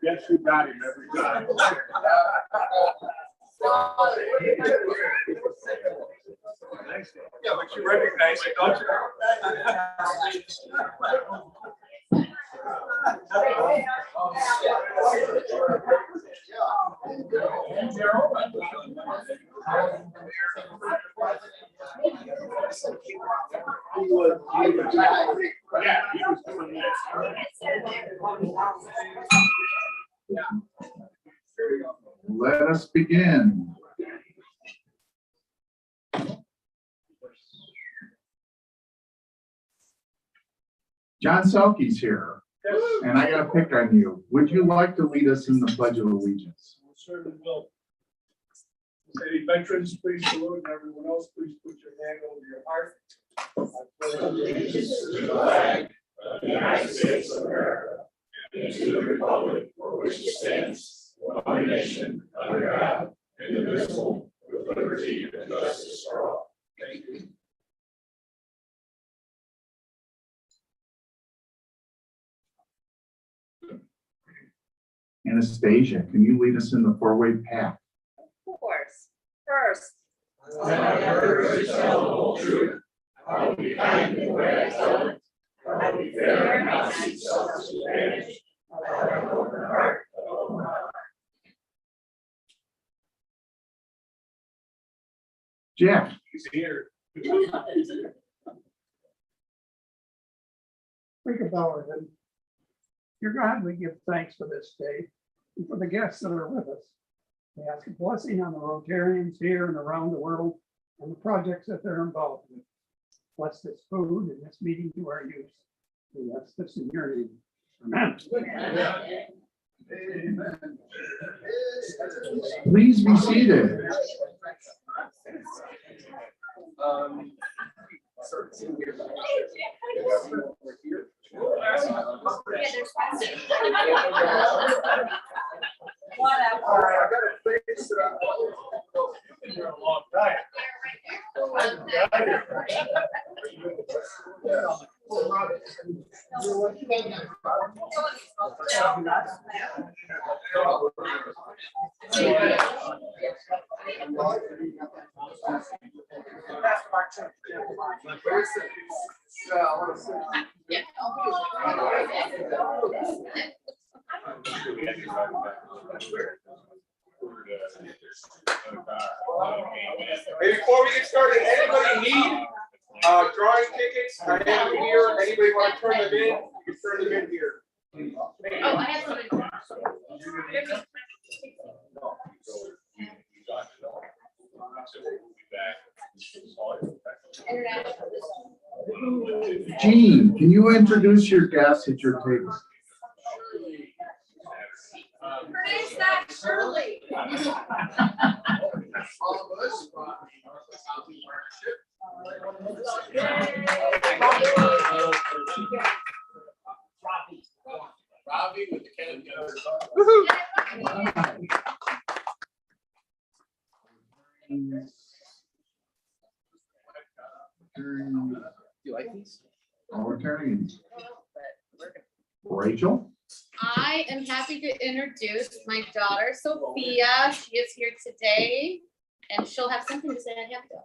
Guess who got him every time? Yeah, but you recognize it, don't you? Yeah, he was doing this. Let us begin. John Selke's here, and I got to pick on you. Would you like to lead us in the Pledge of Allegiance? Certainly will. Any veterans, please salute, and everyone else, please put your hand over your heart. I pledge allegiance to the flag of the United States of America and to the republic for which it stands, one nation, under God, indivisible, with liberty and justice for all. Thank you. Anastasia, can you lead us in the four-way path? Of course. First, I have heard you tell the whole truth. I will be kind in the way I tell it. I will be fair and not seek selfish advantage. I have an open heart, an open heart. Jeff. He's here. Think about it. And dear God, we give thanks for this day and for the guests that are with us. We ask a blessing on the Rotarians here and around the world and the projects that they're involved with. Bless this food and this meeting to our use. We ask this in your name. Amen. Amen. Please be seated. Whatever. I got a face. Been here a long time. Hey, before we get started, anybody need drawing tickets? I have them here. Anybody want to turn them in? You can turn them in here. Oh, I have something. Gene, can you introduce your guests at your table? Her name's not Shirley. Robbie with the Kennedy. You like these? Oh, we're turning these. Rachel? I am happy to introduce my daughter, Sophia. She is here today, and she'll have something to say. I have to.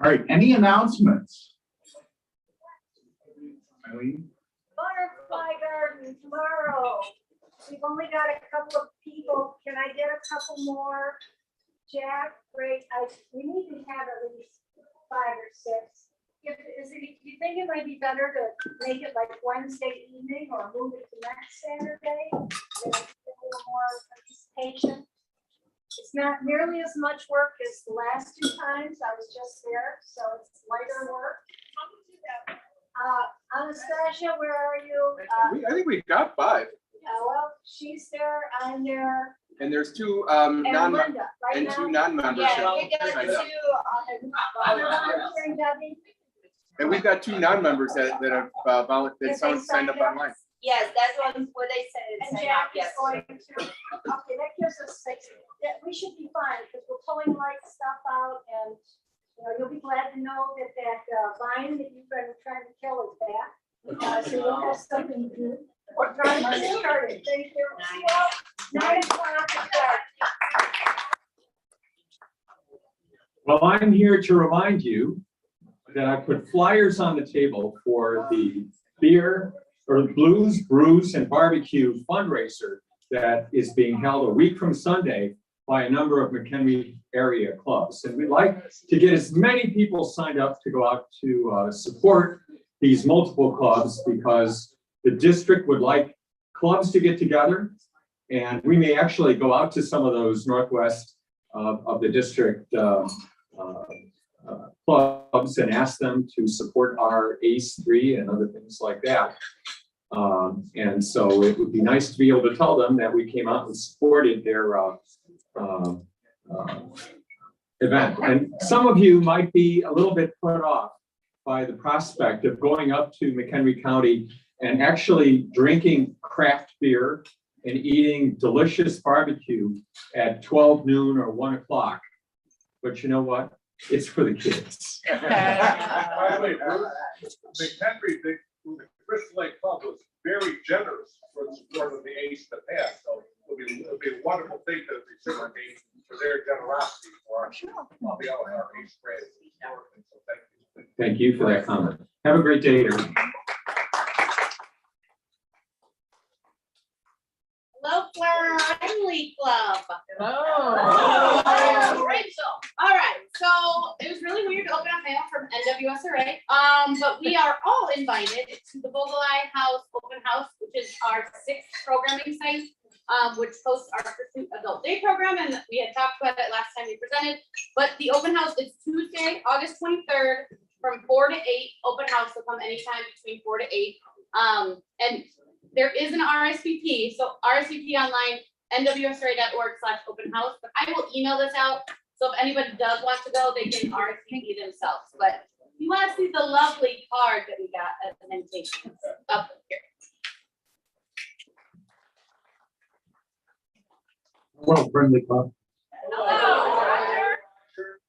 All right, any announcements? Eileen? Butterfly garden tomorrow. We've only got a couple of people. Can I get a couple more? Jack, great. We need to have at least 5 or 6. You think it might be better to make it like Wednesday evening or move it to next Saturday? Get a little more participation. It's not nearly as much work as the last 2 times. I was just there, so it's lighter work. Anastasia, where are you? I think we've got 5. Well, she's there, I'm there, And there's 2 and non Linda, right and now. 2 non-members. Yeah, you got signed up. Volunteering, Debbie? And we've got 2 non-members that have signed up online. Yes, that's what they said. And Jack is going to, okay, that gives us 6. We should be fine, because we're pulling light stuff out, and, you'll be glad to know that vine that you've been trying to kill is back. So you'll have something to do. We're trying to get started. Thank you. See you all. 9 o'clock to start. Well, I'm here to remind you that I put flyers on the table for the beer or blues, brews, and barbecue fundraiser that is being held a week from Sunday by a number of McHenry area clubs. And we'd like to get as many people signed up to go out to support these multiple clubs, because the district would like clubs to get together. And we may actually go out to some of those northwest of the district clubs and ask them to support our ACE3 and other things like that. And so it would be nice to be able to tell them that we came out and supported their event. And some of you might be a little bit put off by the prospect of going up to McHenry County and actually drinking craft beer and eating delicious barbecue at 12 noon or 1 o'clock. But you know what? It's for the kids. By the way, McHenry, the Crystal Lake Club was very generous for the support of the ACE in the past. So it'll be a wonderful thing to reciprocate for their generosity for our ACE grant. So thank you. Thank you for that comment. Have a great day, everyone. Hello, Friendly Club. Hello. Rachel. All right, so it was really weird to open up mail from NWSRA, but we are all invited to the Vogeli House Open House, which is our 6th programming site, which hosts our Pursuit Adult Day program, and we had talked about it last time we presented. But the open house is Tuesday, August 23rd, from 4 to 8. Open house will come anytime between 4 to 8. And there is an RSVP, so RSVP online, nwsra.org/open house, but I will email this out. So if anybody does want to go, they can RSVP themselves. But you want to see the lovely card that we got as an invitation up here. Hello, friendly club. Hello.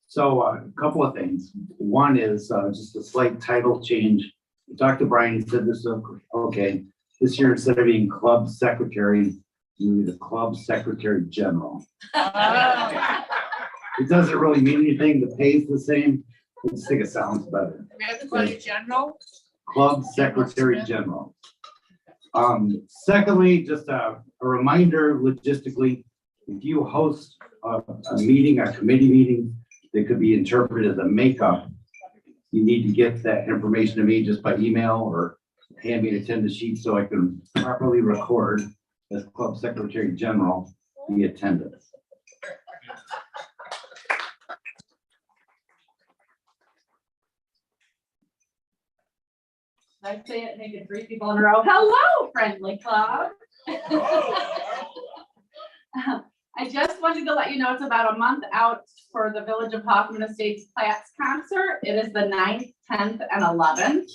So a couple of things. One is just a slight title change. We talked to Brian, he said this is okay. This year, instead of being club secretary, you be the club secretary general. It doesn't really mean anything. The pay's the same. I just think it sounds better. General. Club secretary general. Secondly, just a reminder logistically, if you host a meeting, a committee meeting, that could be interpreted as a makeup, you need to get that information to me just by email or hand me an attendance sheet so I can properly record as club secretary general the attendance. I say it, make it 3 people in a row. Hello, friendly club. I just wanted to let you know it's about a month out for the Village of Hoffman Estates Platts concert. It is the 9th, 10th, and 11th.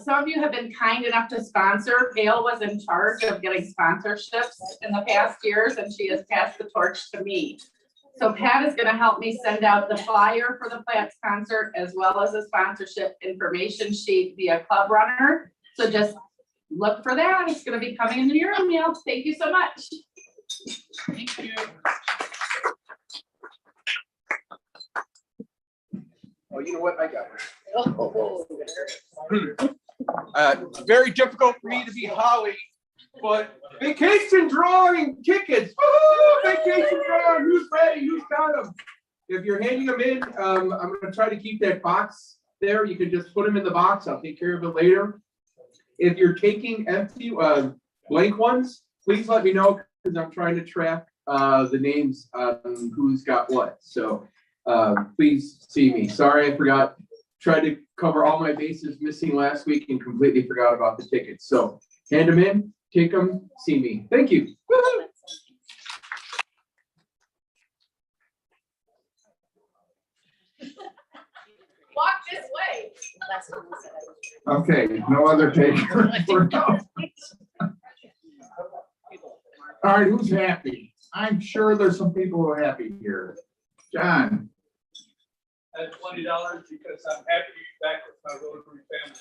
Some of you have been kind enough to sponsor. Gail was in charge of getting sponsorships in the past years, and she has passed the torch to me. So Pat is gonna help me send out the flyer for the Platts concert as well as a sponsorship information sheet via Club Runner. So just look for that. It's gonna be coming in your email. Thank you so much. Thank you. Oh, you know what? I got it. It's very difficult for me to be Holly, but vacation drawing tickets. Woo-hoo! Vacation drawing. Who's ready? Who's got them? If you're handing them in, I'm going to try to keep that box there. You can just put them in the box. I'll take care of it later. If you're taking empty, blank ones, please let me know because I'm trying to track the names on who's got what. So please see me. Sorry, I forgot. Tried to cover all my bases missing last week and completely forgot about the tickets. So hand them in, take them, see me. Thank you. Woo-hoo! Walk this way. Okay, no other takers. All right, who's happy? I'm sure there's some people who are happy here. John, At $20 because I'm happy to be back with my Rotary family.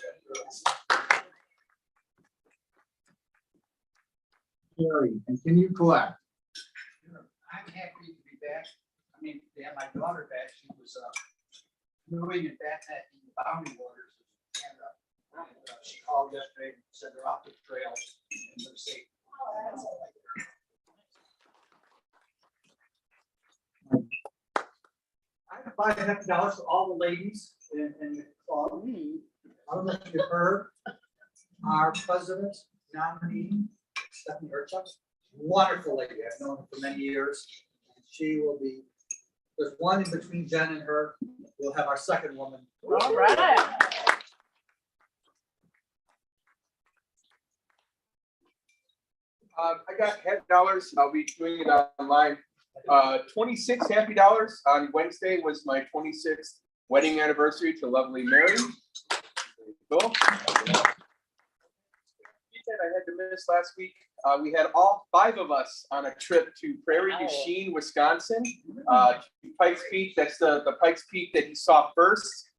Jerry, and can you collect? I'm happy to be back. I mean, to have my daughter back. She was moving and backpacking the boundary waters of Canada. And, she called yesterday and said they're off the trail and they're safe. I have $500 for all the ladies in the club. I would like to give her our president nominee, Stephanie Urchuk. Wonderful lady. I've known her for many years. She will be, there's one in between Jen and her. We'll have our second woman. All right. I got happy dollars. I'll be doing it online. 26 happy dollars on Wednesday was my 26th wedding anniversary to lovely Mary. Cool. I had to miss last week. We had all 5 of us on a trip to Prairie du Chien, Wisconsin, to Pikes Peak. That's the Pikes Peak that he saw first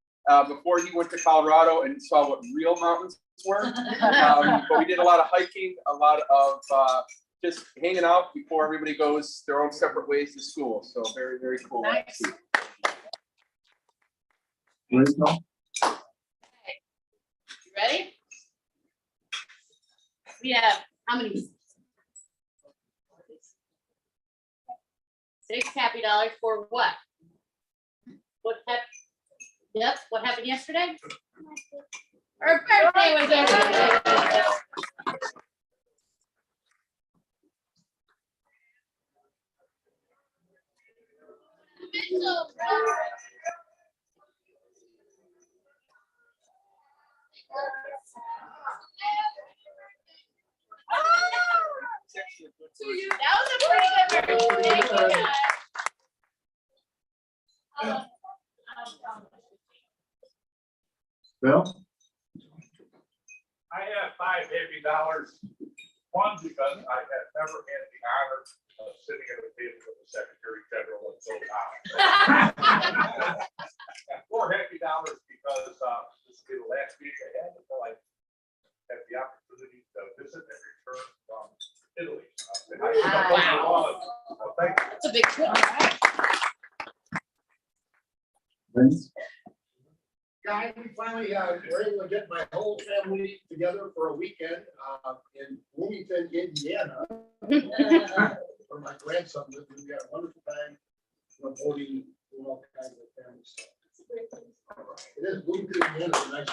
before he went to Colorado and saw what real mountains were. But we did a lot of hiking, a lot of just hanging out before everybody goes their own separate ways to school. So very, very cool. Nice. Rachel? You ready? We have how many? 6 happy dollars for what? What happened? Yep, what happened yesterday? Her birthday was yesterday. That was a pretty good birthday. Thank you, guys. Bill? I have 5 happy dollars. One, because I have never had the honor sitting at a table with the Secretary General and so on. $4 happy because this will be the last week I had until I have the opportunity to visit and return from Italy. Wow. Well, thank you. It's a big trip, right? Vince? Guys, we finally were able to get my whole family together for a weekend in Bloomington, Indiana. For my grandson, we had a wonderful time, boating, doing all kinds of family stuff. It is Bloomington, Indiana, it's a nice.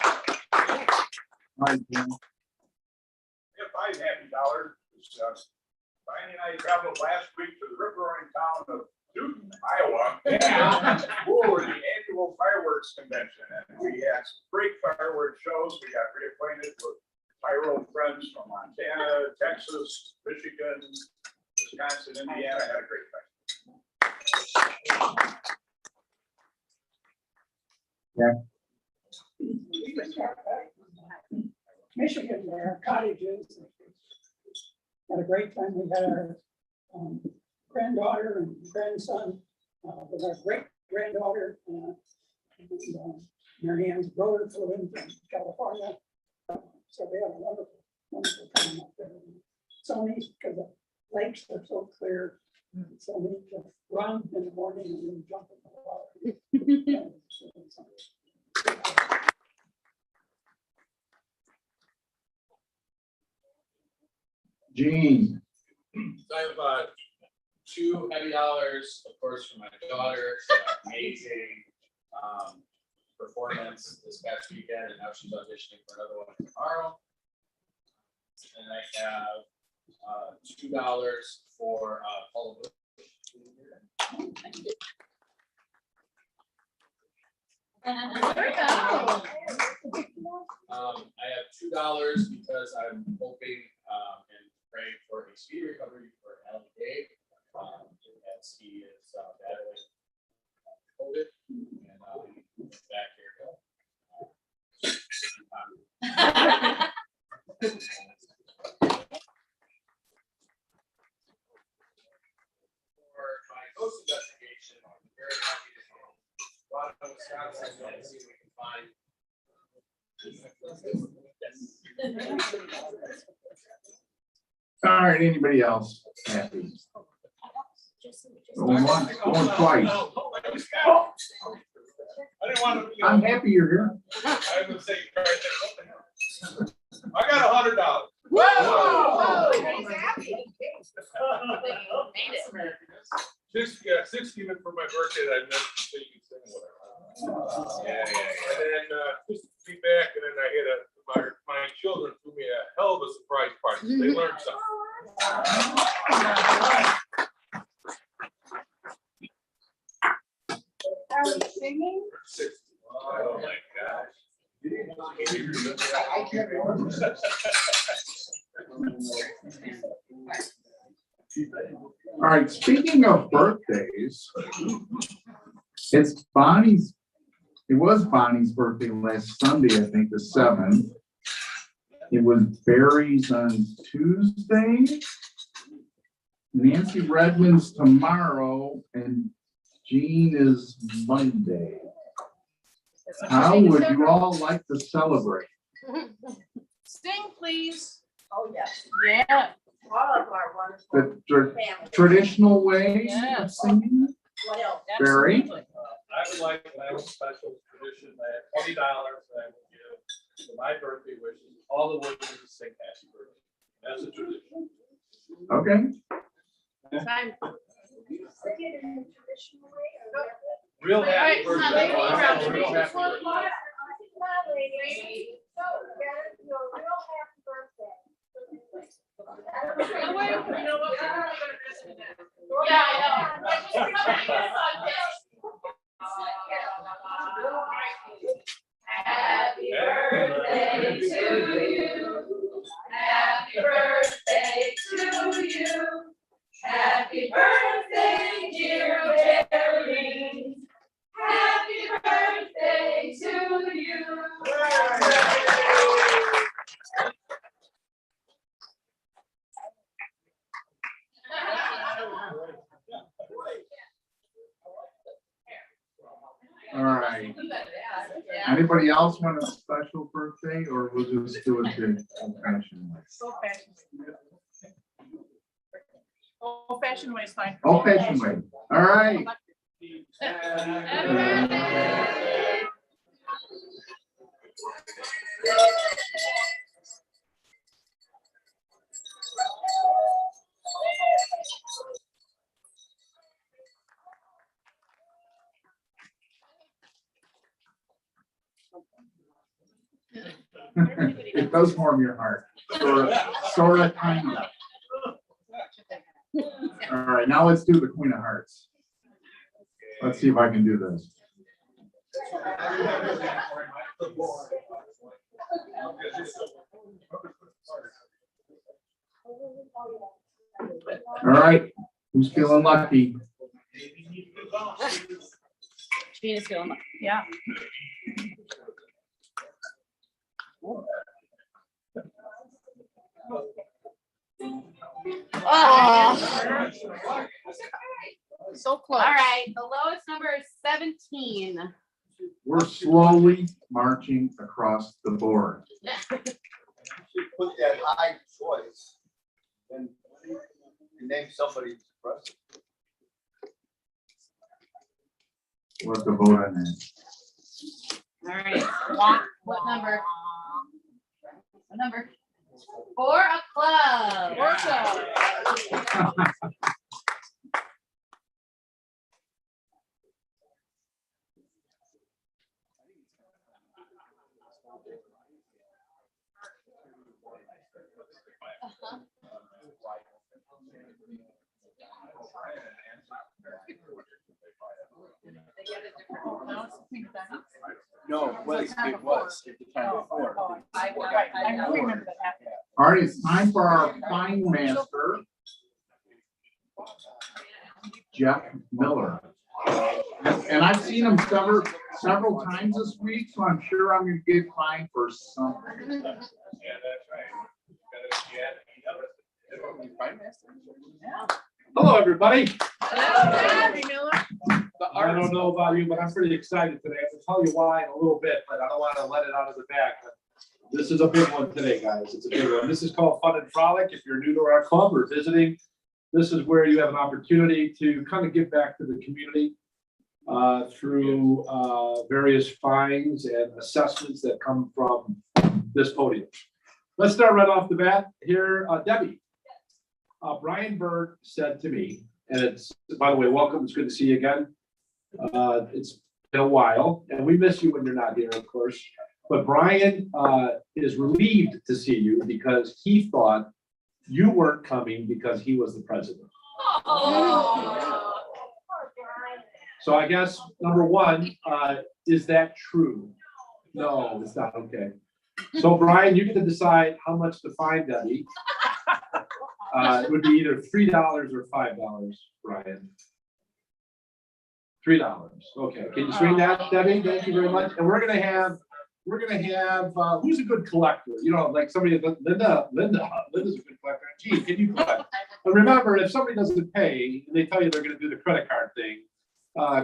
All right, Jim. If I had happy dollars, Diane and I traveled last week to the rip-roaring town of Newton, Iowa. For the annual fireworks convention, and we had some great fireworks shows. We got reacquainted with pyro friends from Montana, Texas, Michigan, Wisconsin, Indiana. Had a great time. Michigan, there are cottages. Had a great time. We had our granddaughter and grandson with our great granddaughter. Mary Ann's brother flew in from California. So we had a wonderful, wonderful time up there. So neat because the lakes are so clear. So neat to run in the morning and then jump in the water. Gene? So I have two heavy dollars, of course, for my daughter. Amazing performance this past weekend, and now she's auditioning for another one tomorrow. And I have $2 for Paula. I have $2 because I'm hoping and praying for a speedy recovery for Alan Dave, as he is battling COVID, and back here. For my ghost investigation, I'm very happy to help a lot of Wisconsin and see if we can find. All right, anybody else happy? Going once, going twice. I didn't want to. I'm happy you're here. I would say, I got $100. Whoa! He's happy. Made it. 60 even for my birthday that I meant to say you sing whatever. Yeah. And then just to be back, and then I had my children threw me a hell of a surprise party. So they learned something. Are we singing? 60. Oh my gosh. I can't remember. All right, speaking of birthdays, it was Bonnie's birthday last Sunday, I think, the 7th. It was Barry's on Tuesday. Nancy Redmond's tomorrow, and Jean is Monday. How would you all like to celebrate? Sing, please. Oh, yes. Yeah. All of our wonderful The family. traditional way Yeah. of singing? What else? Barry? Absolutely. I would like to have a special tradition. I have $20 that I will give for my birthday wishes. All the women to sing happy birthday. That's a tradition. Okay. Time. Sing it in the traditional way or? Real Wait, happy wait, come on, birthday. ladies, round Real three. happy Come birthday. on, ladies. So, you gotta do a real happy birthday. You know what? We're not gonna miss it then. Yeah, I know. Happy birthday to you. Happy birthday to you. Happy birthday, dear Barry. Happy birthday to you. All right. Anybody else want a special birthday, or we'll just do it the old-fashioned way? Old-fashioned way is fine. Old-fashioned way. All right. Happy birthday. It does warm your heart. Sort of, kind of. All right, now let's do the Queen of Hearts. Let's see if I can do this. All right, who's feeling lucky? Gina's feeling, yeah. Oh. So close. All right, the lowest number is 17. We're slowly marching across the board. Put that high choice. And you name somebody. We'll have to vote on that. All right, what number? What number? 4 o'clock. No, it was at the time before. I remember that happened. All right, it's time for our fine master, Jeff Miller. And I've seen him several times this week, so I'm sure I'm gonna get fined for something. Yeah, that's right. Hello, everybody. Hello, I don't know about you, but I'm pretty excited today. I'll tell you why in a little bit, but I don't want to let it out of the bag. This is a big one today, guys. It's a big one. This is called Fun and Frolic. If you're new to our club or visiting, this is where you have an opportunity to kind of give back to the community through various fines and assessments that come from this podium. Let's start right off the bat here. Debbie, Brian Bird said to me, and it's, by the way, welcome. It's good to see you again. It's been a while, and we miss you when you're not here, of course. But Brian is relieved to see you because he thought you weren't coming because he was the president. Oh. So I guess, number one, is that true? No, it's not. Okay. So Brian, you get to decide how much to fine Debbie. It would be either $3 or $5, Brian. $3. Okay. Can you swing that, Debbie? Thank you very much. And we're gonna have who's a good collector? You know, like somebody, Linda's a good collector. Gee, can you collect? But remember, if somebody doesn't pay and they tell you they're gonna do the credit card thing,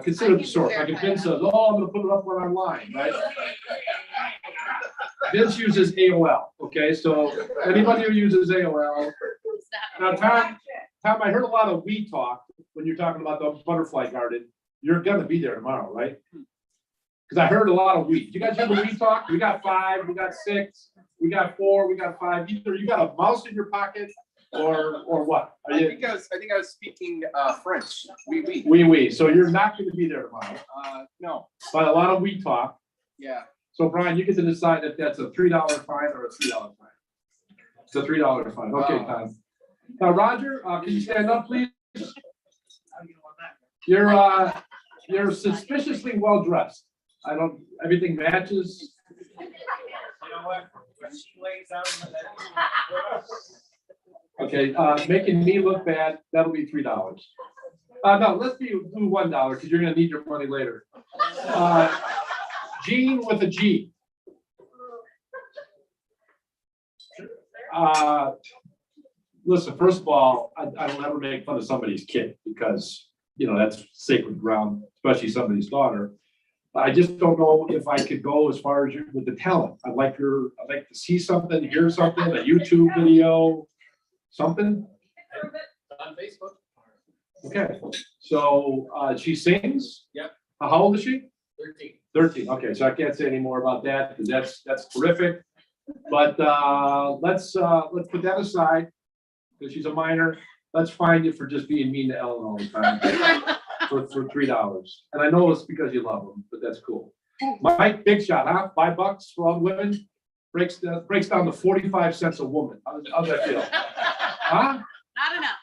consider the source. Like if Vince says, "Oh, I'm gonna put it up when I'm online," right? Vince uses AOL. Okay, so anybody who uses AOL. Now, Tom, I heard a lot of we talk when you're talking about the butterfly garden. You're gonna be there tomorrow, right? Because I heard a lot of we. You guys hear the we talk? We got 5, we got 6, we got 4, we got 5. Either you got a mouse in your pocket or what? I think I was speaking French. Oui. So you're not gonna be there tomorrow. No. But a lot of we talk. Yeah. So Brian, you get to decide if that's a $3 fine or a $3 fine. It's a $3 fine. Okay, Tom. Now, Roger, can you stand up, please? You're suspiciously well dressed. Everything matches. You know what? When she lays out in the Okay, making me look bad, that'll be $3. No, let's do $1 because you're gonna need your money later. Gene with a G. Listen, first of all, I don't ever make fun of somebody's kid because, you know, that's sacred ground, especially somebody's daughter. I just don't know if I could go as far as with the talent. I'd like to see something, hear something, a YouTube video, something. On Facebook. Okay, so she sings? Yep. How old is she? 13. 13, okay, so I can't say any more about that, because that's terrific. But let's put that aside, because she's a minor. Let's find you for just being mean to Ellen all the time for $3. And I know it's because you love them, but that's cool. Mike, big shot, huh? $5 for all the women, breaks down to 45 cents a woman. How's that feel? Huh? Not enough.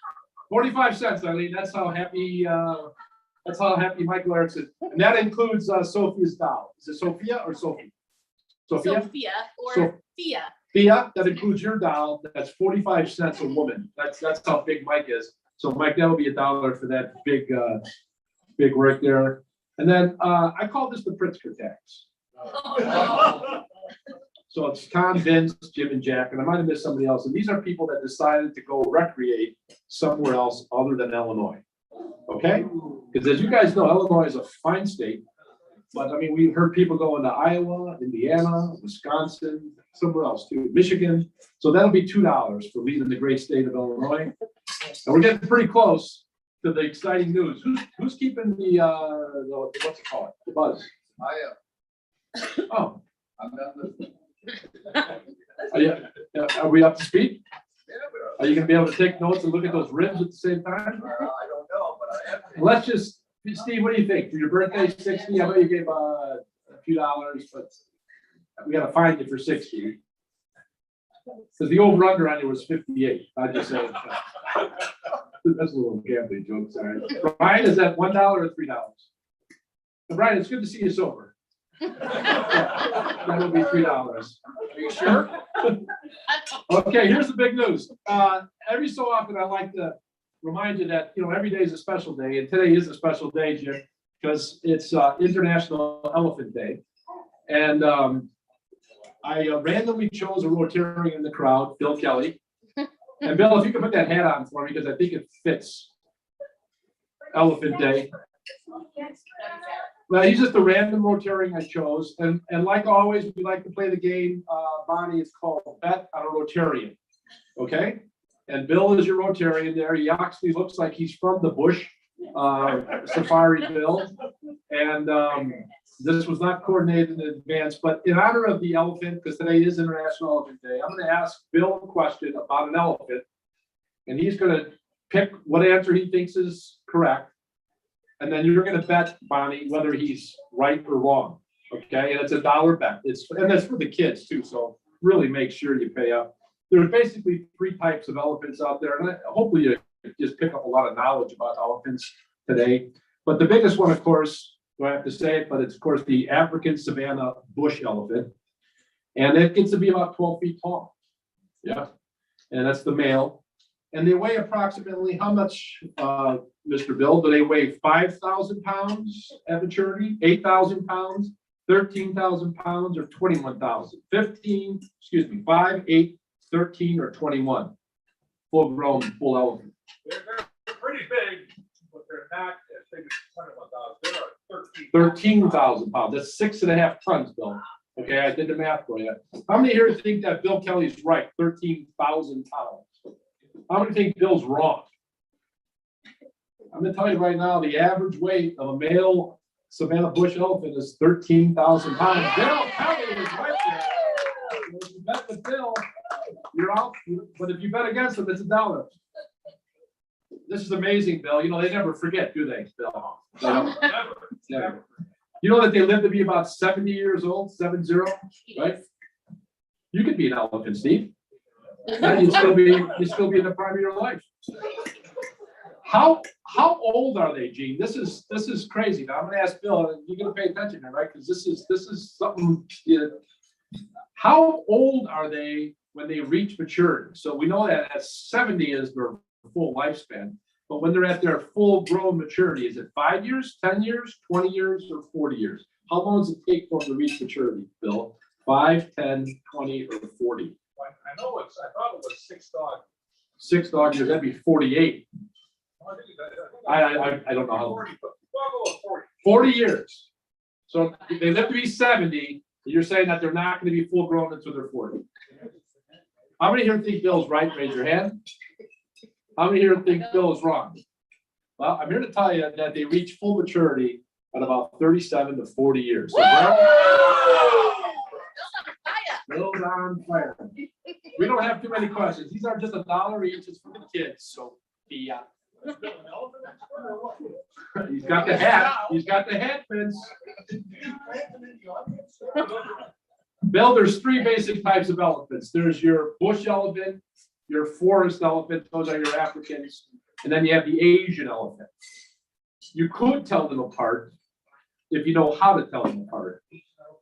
45 cents, Eileen, that's how happy Mike Larry is. And that includes Sophia's doll. Is it Sophia or Sophie? Sophia? Sophia or Thea. Thea, that includes your doll. That's 45 cents a woman. That's how big Mike is. So Mike, that'll be $1 for that big work there. And then I call this the Pritzker tax. So it's Tom, Vince, Jim, and Jack, and I might have missed somebody else. And these are people that decided to go recreate somewhere else other than Illinois. Okay? Because as you guys know, Illinois is a fine state. But I mean, we've heard people going to Iowa, Indiana, Wisconsin, somewhere else too, Michigan. So that'll be $2 for leaving the great state of Illinois. And we're getting pretty close to the exciting news. Who's keeping the what's it called? The buzz? I am. Oh, I'm not listening. are we up to speed? Yeah, but, Are you gonna be able to take notes and look at those ribs at the same time? I don't know, but I have. Let's just, Steve, what do you think? For your birthday, 60? I know you gave a few dollars, but we gotta find you for 60. Because the over under on you was 58. I just said. That's a little gambling joke, sorry. Brian, is that $1 or $3? Brian, it's good to see you sober. That'll be $3. Are you sure? Okay, here's the big news. Every so often I like to remind you that, every day is a special day, and today is a special day, Jim, because it's International Elephant Day. And I randomly chose a Rotarian in the crowd, Bill Kelly. And Bill, if you could put that hat on for me, because I think it fits Elephant Day. Well, he's just a random Rotarian I chose. And like always, we like to play the game, Bonnie, it's called Bet on a Rotarian. Okay? And Bill is your Rotarian there. He actually looks like he's from the bush, Safari Bill. And this was not coordinated in advance, but in honor of the elephant, because today is International Elephant Day, I'm going to ask Bill a question about an elephant. And he's going to pick what answer he thinks is correct. And then you're going to bet, Bonnie, whether he's right or wrong. Okay, and it's $1 bet. And that's for the kids too. So really make sure you pay up. There's basically 3 types of elephants out there, and hopefully you just pick up a lot of knowledge about elephants today. But the biggest one, of course, do I have to say it? But it's of course the African savanna bush elephant, and it gets to be about 12 feet tall. Yeah, and that's the male. And they weigh approximately how much, Mr. Bill? Do they weigh 5,000 pounds at maturity, 8,000 pounds, 13,000 pounds, or 21,000? 5, 8, 13, or 21? Full grown, full elephant. They're pretty big, but they're not as big as 21,000. They are 13,000 pounds. That's 6.5 tons, Bill. Okay, I did the math for you. How many here think that Bill Kelly's right? 13,000 pounds. How many think Bill's wrong? I'm gonna tell you right now, the average weight of a male Savannah bush elephant is 13,000 pounds. Bill Kelly is right there. So if you bet with Bill, you're out. But if you bet against him, it's $1. This is amazing, Bill. They never forget, do they, Bill? They don't. Never. You know that they live to be about 70 years old, 70, right? You could be an elephant, Steve. And you'd still be in the prime of your life. How old are they, Gene? This is crazy. Now I'm gonna ask Bill, and you're gonna pay attention here, right? Because this is something. How old are they when they reach maturity? So we know that at 70 is their full lifespan, but when they're at their full grown maturity, is it 5 years, 10 years, 20 years, or 40 years? How long does it take for them to reach maturity, Bill? 5, 10, 20, or 40? I thought it was 6 dogs. 6 dog years, that'd be 48. I don't know how. 40. 40 years. So if they live to be 70, you're saying that they're not gonna be full grown until they're 40. How many here think Bill's right? Raise your hand. How many here think Bill is wrong? Well, I'm here to tell you that they reach full maturity at about 37 to 40 years. So Bill's on fire. We don't have too many questions. These are just $1 each. It's for the kids, so yeah. He's got the hat. He's got the hat, Vince. Bill, there's 3 basic types of elephants. There's your bush elephant, your forest elephant, those are your Africans, and then you have the Asian elephant. You could tell them apart if you know how to tell them apart.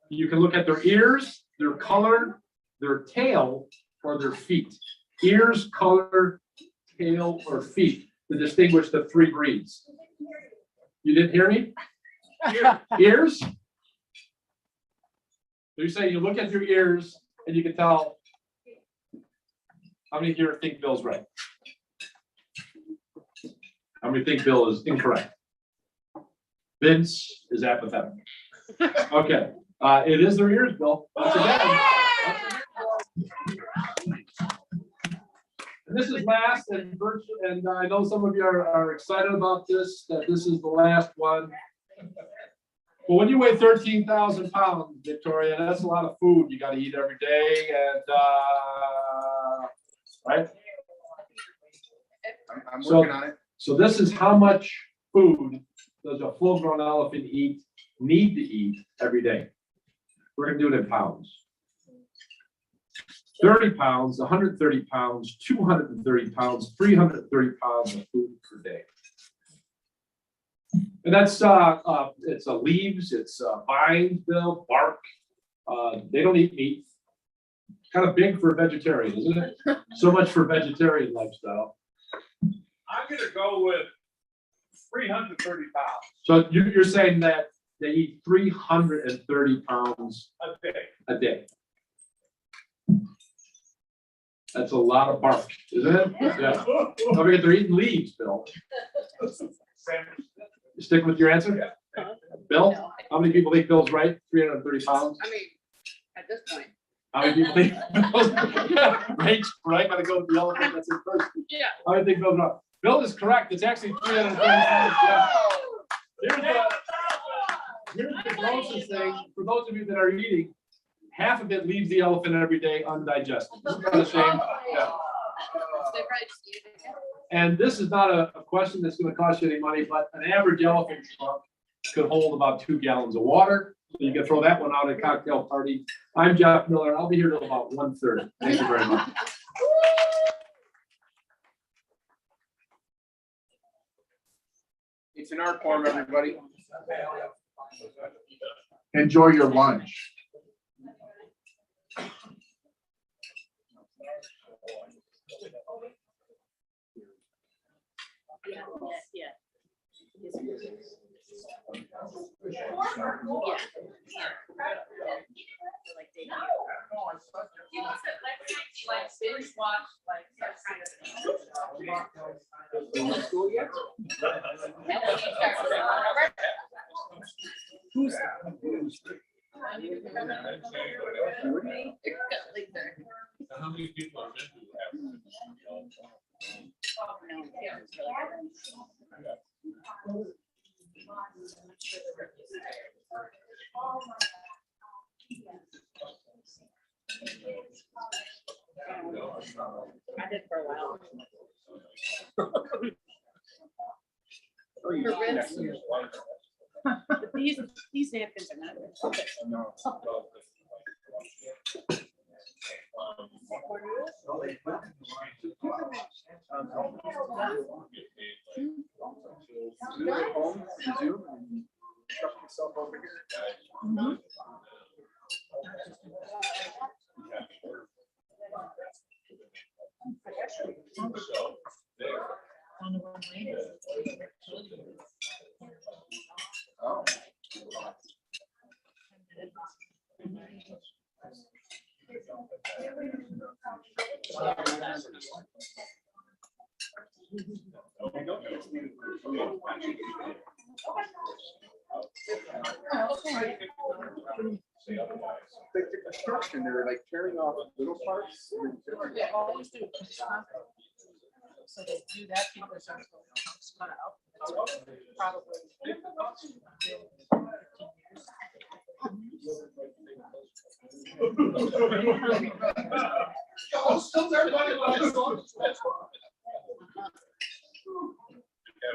You can look at their ears, their color, their tail, or their feet. Ears, color, tail, or feet to distinguish the 3 breeds. You didn't hear me? Ears? So you say you look at your ears and you can tell. How many here think Bill's right? How many think Bill is incorrect? Vince is apathetic. Okay, it is their ears, Bill. Once again. And this is last and virtual, and I know some of you are excited about this, that this is the last one. But when you weigh 13,000 pounds, Victoria, that's a lot of food you got to eat every day, and right? I'm working on it. So this is how much food does a full-grown elephant need to eat every day? We're gonna do it in pounds. 30 pounds, 130 pounds, 230 pounds, 330 pounds of food per day. And that's it's leaves, it's vines, Bill, bark. They don't eat meat. Kind of big for a vegetarian, isn't it? So much for vegetarian lifestyle. I'm gonna go with 330 pounds So you're saying that they eat 330 pounds a day. a day. That's a lot of bark, isn't it? Yeah. Don't forget they're eating leaves, Bill. You stick with your answer? Bill, how many people think Bill's right? 330 pounds? I mean, at this point. How many people think? Yeah, right, gotta go with the elephant that's in first. Yeah. How many think Bill's right? Bill is correct. It's actually 330 pounds. Yeah. Here's the grossest thing, for those of you that are eating, half of it leaves the elephant every day undigested. Isn't that a shame? Yeah. And this is not a question that's gonna cost you any money, but an average elephant trunk could hold about 2 gallons of water. So you can throw that one out at a cocktail party. I'm Jeff Miller. I'll be here till about 1:30. Thank you very much. It's an art form, everybody. Enjoy your lunch. Yeah. How many people are in who have? I did for a while. But these napkins are not good. Like the construction, they're like tearing off little parts. They always do. So they do that because it's cut out. Probably. 15 years. Still there, buddy, but I saw this.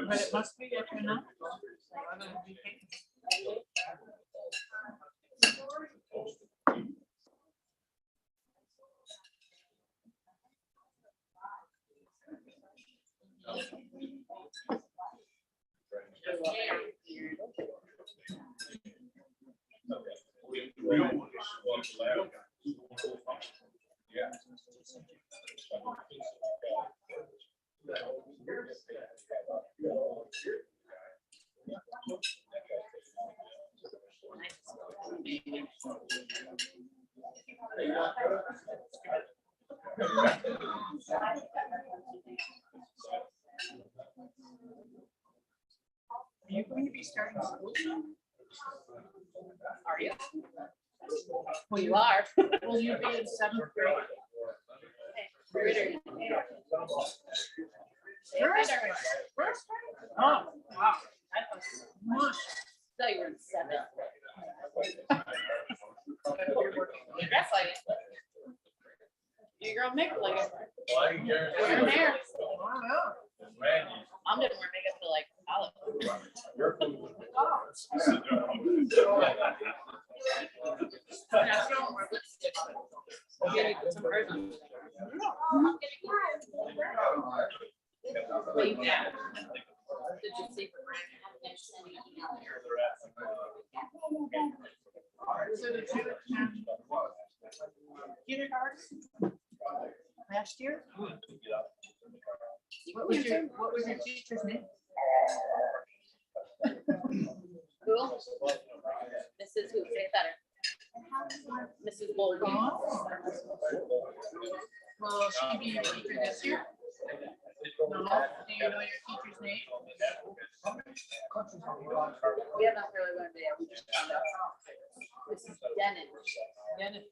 But it must be if you're not. Yeah. Are you going to be starting school soon? Are you? Well, you are. Will you be in 7th grade? Oh, wow. That was much. So you were in 7th. Your dress like it. Your girl make it like it. Your hair. Mom didn't wear makeup till like college. Yeah, she don't wear lipstick. Yeah, you put some version. Wait, yeah. Did you see? So did you attend kindergarten last year? What was your teacher's name? Who? Mrs. Who? Say it better. Mrs. Vogeli. Will she be your teacher this year? No, do you know your teacher's name? We have not really learned it yet. We just found out. Mrs. Dennis.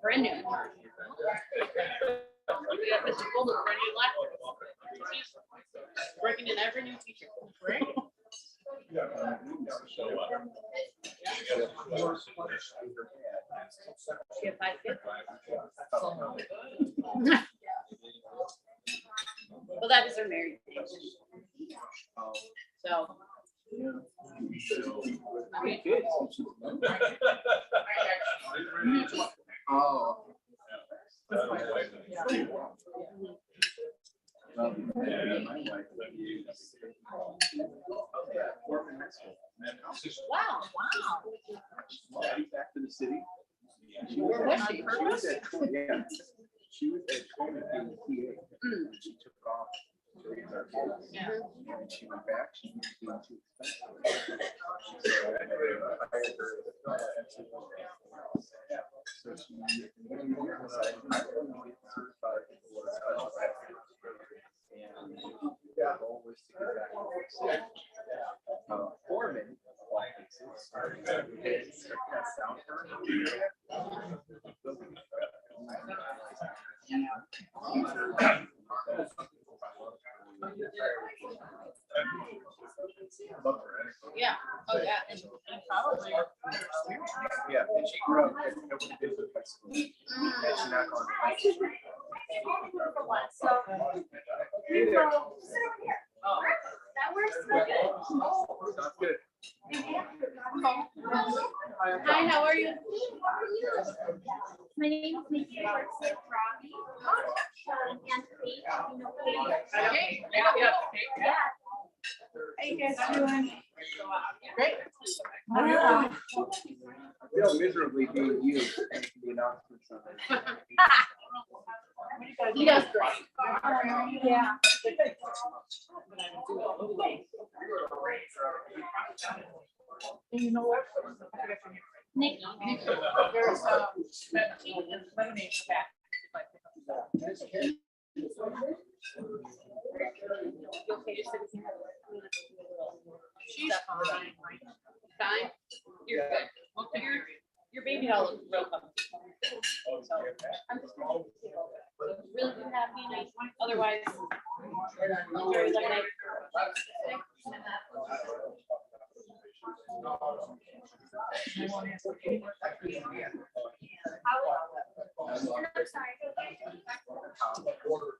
Brand new. We got Mrs. Vogeli, brand new left. Working in every new teacher. Great. She had 5 kids. Well, that is her married name. So. Oh. Wow. Back to the city. Where was she? Yeah. She was at COVID in PA. She took off. Yeah. And she went back. She was being too expensive. So I hired her. So she decided I don't know if certified for and the goal was to get back to the city. Foreman started test down for Yeah. Oh, yeah. And probably. yeah, and she grew up in nobody did with high school. And she not on high school. Hey there. Oh. That works so good. Sounds good. Hi, how are you? My name is Nikki. I work with Robbie. And Kate, you know, Kate. Okay, yeah. How you guys doing? Great. I feel miserably being used in the announcements of it. He does great. Yeah. And you know what? Nikki. There's tea and lemonade back. She's fine. Fine. You're good. Okay. Your baby doll looks real comfortable. So I'm just gonna really be happy, nice. Otherwise, very like.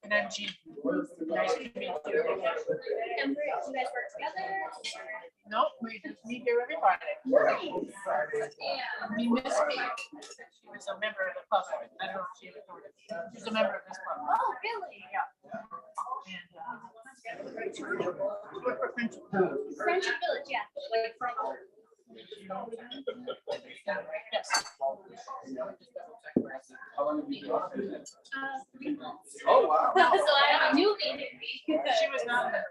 And I'm Jean. Nice to meet you. And you guys work together? Nope, we just meet here every Friday. We miss me. She was a member of the club. I don't know if she ever told it. She's a member of this club. Oh, really? Yeah. And work for Friendship. Friendship Village, yeah. Like from. Yes. Oh, wow. So I have a new baby. She was not a member.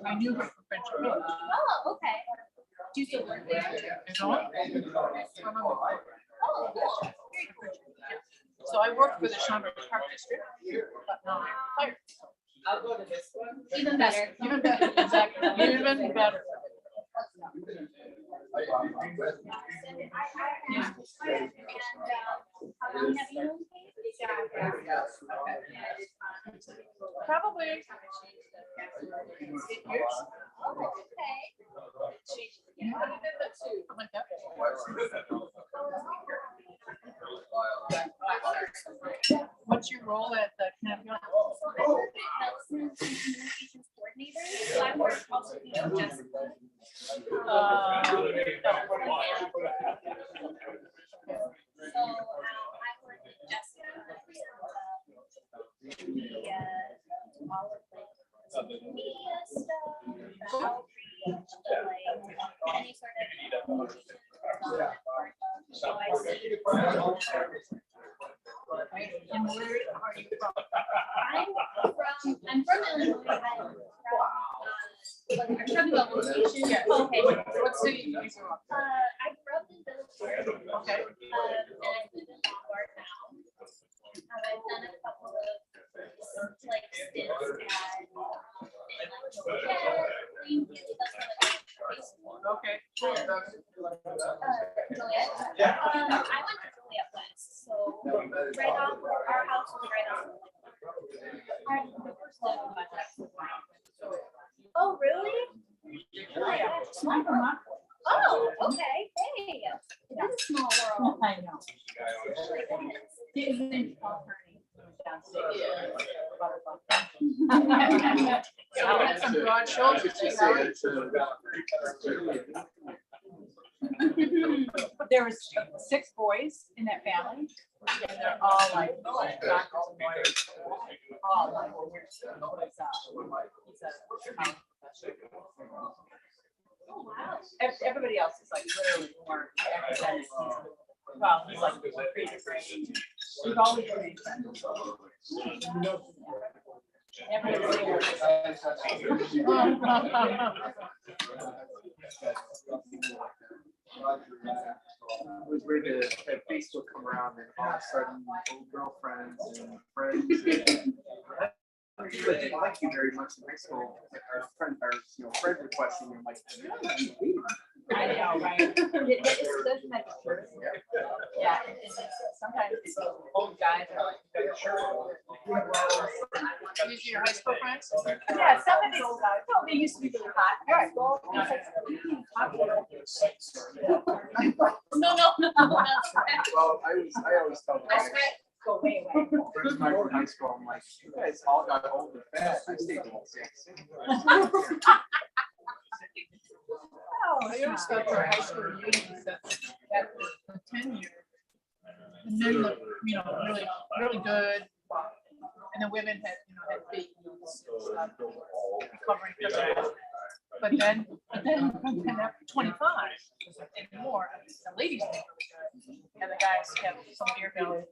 I knew her from Friendship Village. Oh, okay. Do you still work there? I don't. I'm on the board. Oh, cool. So I worked for the Schaumburg Park District, but now I'm retired. I'll go to this one. Even better. Even better, exactly, even better. Yeah. How long have you known Kate? Probably 8 years. Oh, okay. Yeah. Something like that. What's your role at the camp? So I work at Development and Communications Coordinator, so I work also with Jessica. So I work with Jessica and all of the media stuff, outreach, like any sort of communications. So I see. And where are you from? I'm from Illinois, but I'm from the location. Yeah. Okay. What city do you grew up? I grew up in Village. Okay. And I live in Lombard now. I've done a couple of like stints at Greenfield, that's what I did. Okay. Joliet. I went to Joliet West, so right off, our house was right off. The first level of my house. Oh, really? Oh, okay, hey, it's a small world. I know. It really is. I had some broad shoulders. There was 6 boys in that family, and they're all like doctors and lawyers. All like, Oh, wow. everybody else is like literally more academic. Well, he's like creative brain. We've always been friends. It was weird to have Facebook come around and all of a sudden old girlfriends and friends. I didn't like you very much in high school. Like our friend, friend requesting you. I'm like, I know, right? It's such a nice person. Yeah, it's sometimes these old guys are like, sure. These are your high school friends? Yeah, some of these old guys. No, they used to be really hot. Right. No. well, I always tell guys, Go way, way. friends of mine from high school, I'm like, you guys all got old and fat. I stayed the exact same. I always thought for high school reunions that the 10 year. The men looked, really, really good. And the women had, had big covering. But then after 25 and more, the ladies look really good. And the guys have some beer belly,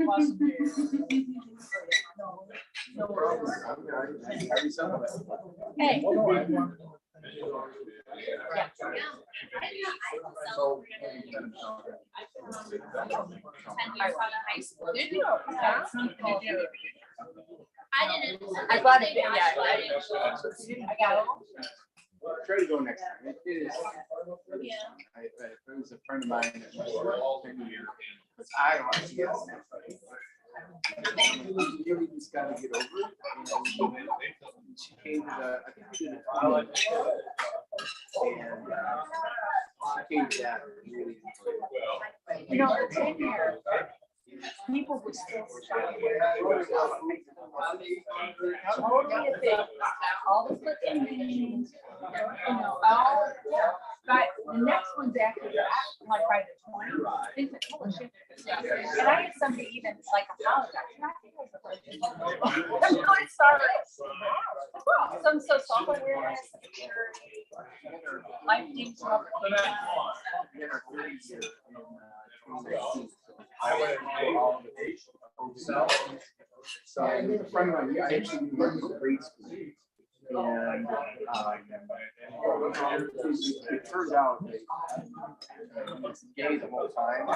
lost some beer. Hey. Yeah. High school. Did you? I didn't. I bought it, yeah, I got it. Try to go next time. It is. Yeah. It was a friend of mine. I don't want to get. You really just gotta get over it. She came to the, I think we did a college. And she came to that. And really enjoyed it. You know, for 10 years, people would still stop. Totally a thing. All the flipping meetings, you know, all, but the next one's after that, like by the 20, things like, holy shit. And I had somebody even like apologize. And I think I was the first one. I'm really sorry. Some so self-awareness, security, life needs to So a friend of mine, I actually worked with grade school. And it turns out that it's gay the whole time.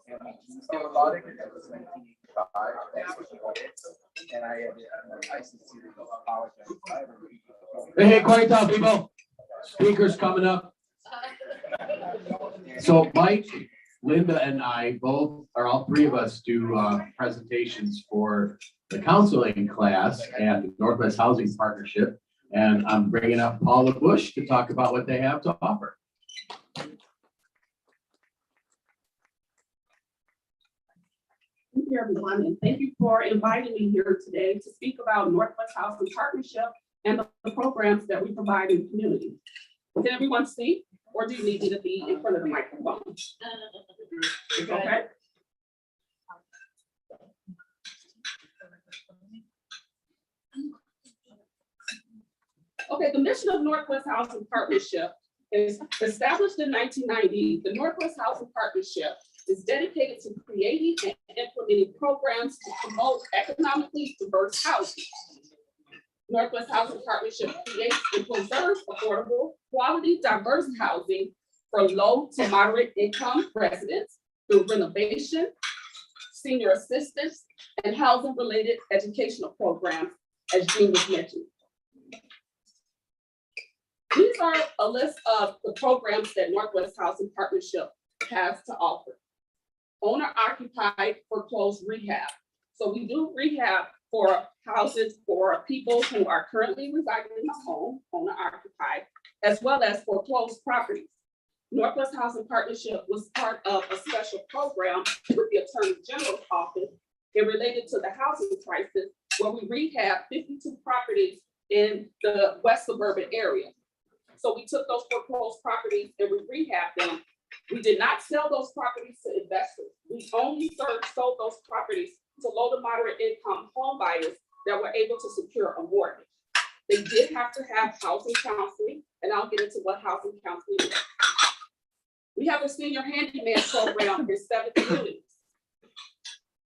And we still about it because it was 1985. That's what she did. And I sincerely apologize. Hey, quiet down, people. Speakers coming up. So Mike, Linda, and I both, or all three of us, do presentations for the counseling class at the Northwest Housing Partnership. And I'm bringing up Paula Bush to talk about what they have to offer. Thank you, everyone, and thank you for inviting me here today to speak about Northwest Housing Partnership and the programs that we provide in the community. Can everyone see, or do you need me to be in front of the microphone? Okay. Okay, the mission of Northwest Housing Partnership is established in 1990. The Northwest Housing Partnership is dedicated to creating and implementing programs to promote economically diverse housing. Northwest Housing Partnership creates and preserves affordable, quality, diverse housing for low to moderate income residents through renovation, senior assistance, and housing-related educational programs, as Jean was mentioning. These are a list of the programs that Northwest Housing Partnership has to offer. Owner-occupied foreclosed rehab. So we do rehab for houses for people who are currently residing in a home, owner-occupied, as well as foreclosed properties. Northwest Housing Partnership was part of a special program with the Attorney General's office and related to the housing crisis, where we rehab 52 properties in the west suburban area. So we took those foreclosed properties and we rehabbed them. We did not sell those properties to investors. We only sold those properties to low to moderate income home buyers that were able to secure a mortgage. They did have to have housing counseling, and I'll get into what housing counseling is. We have a senior handyman program in 7 communities.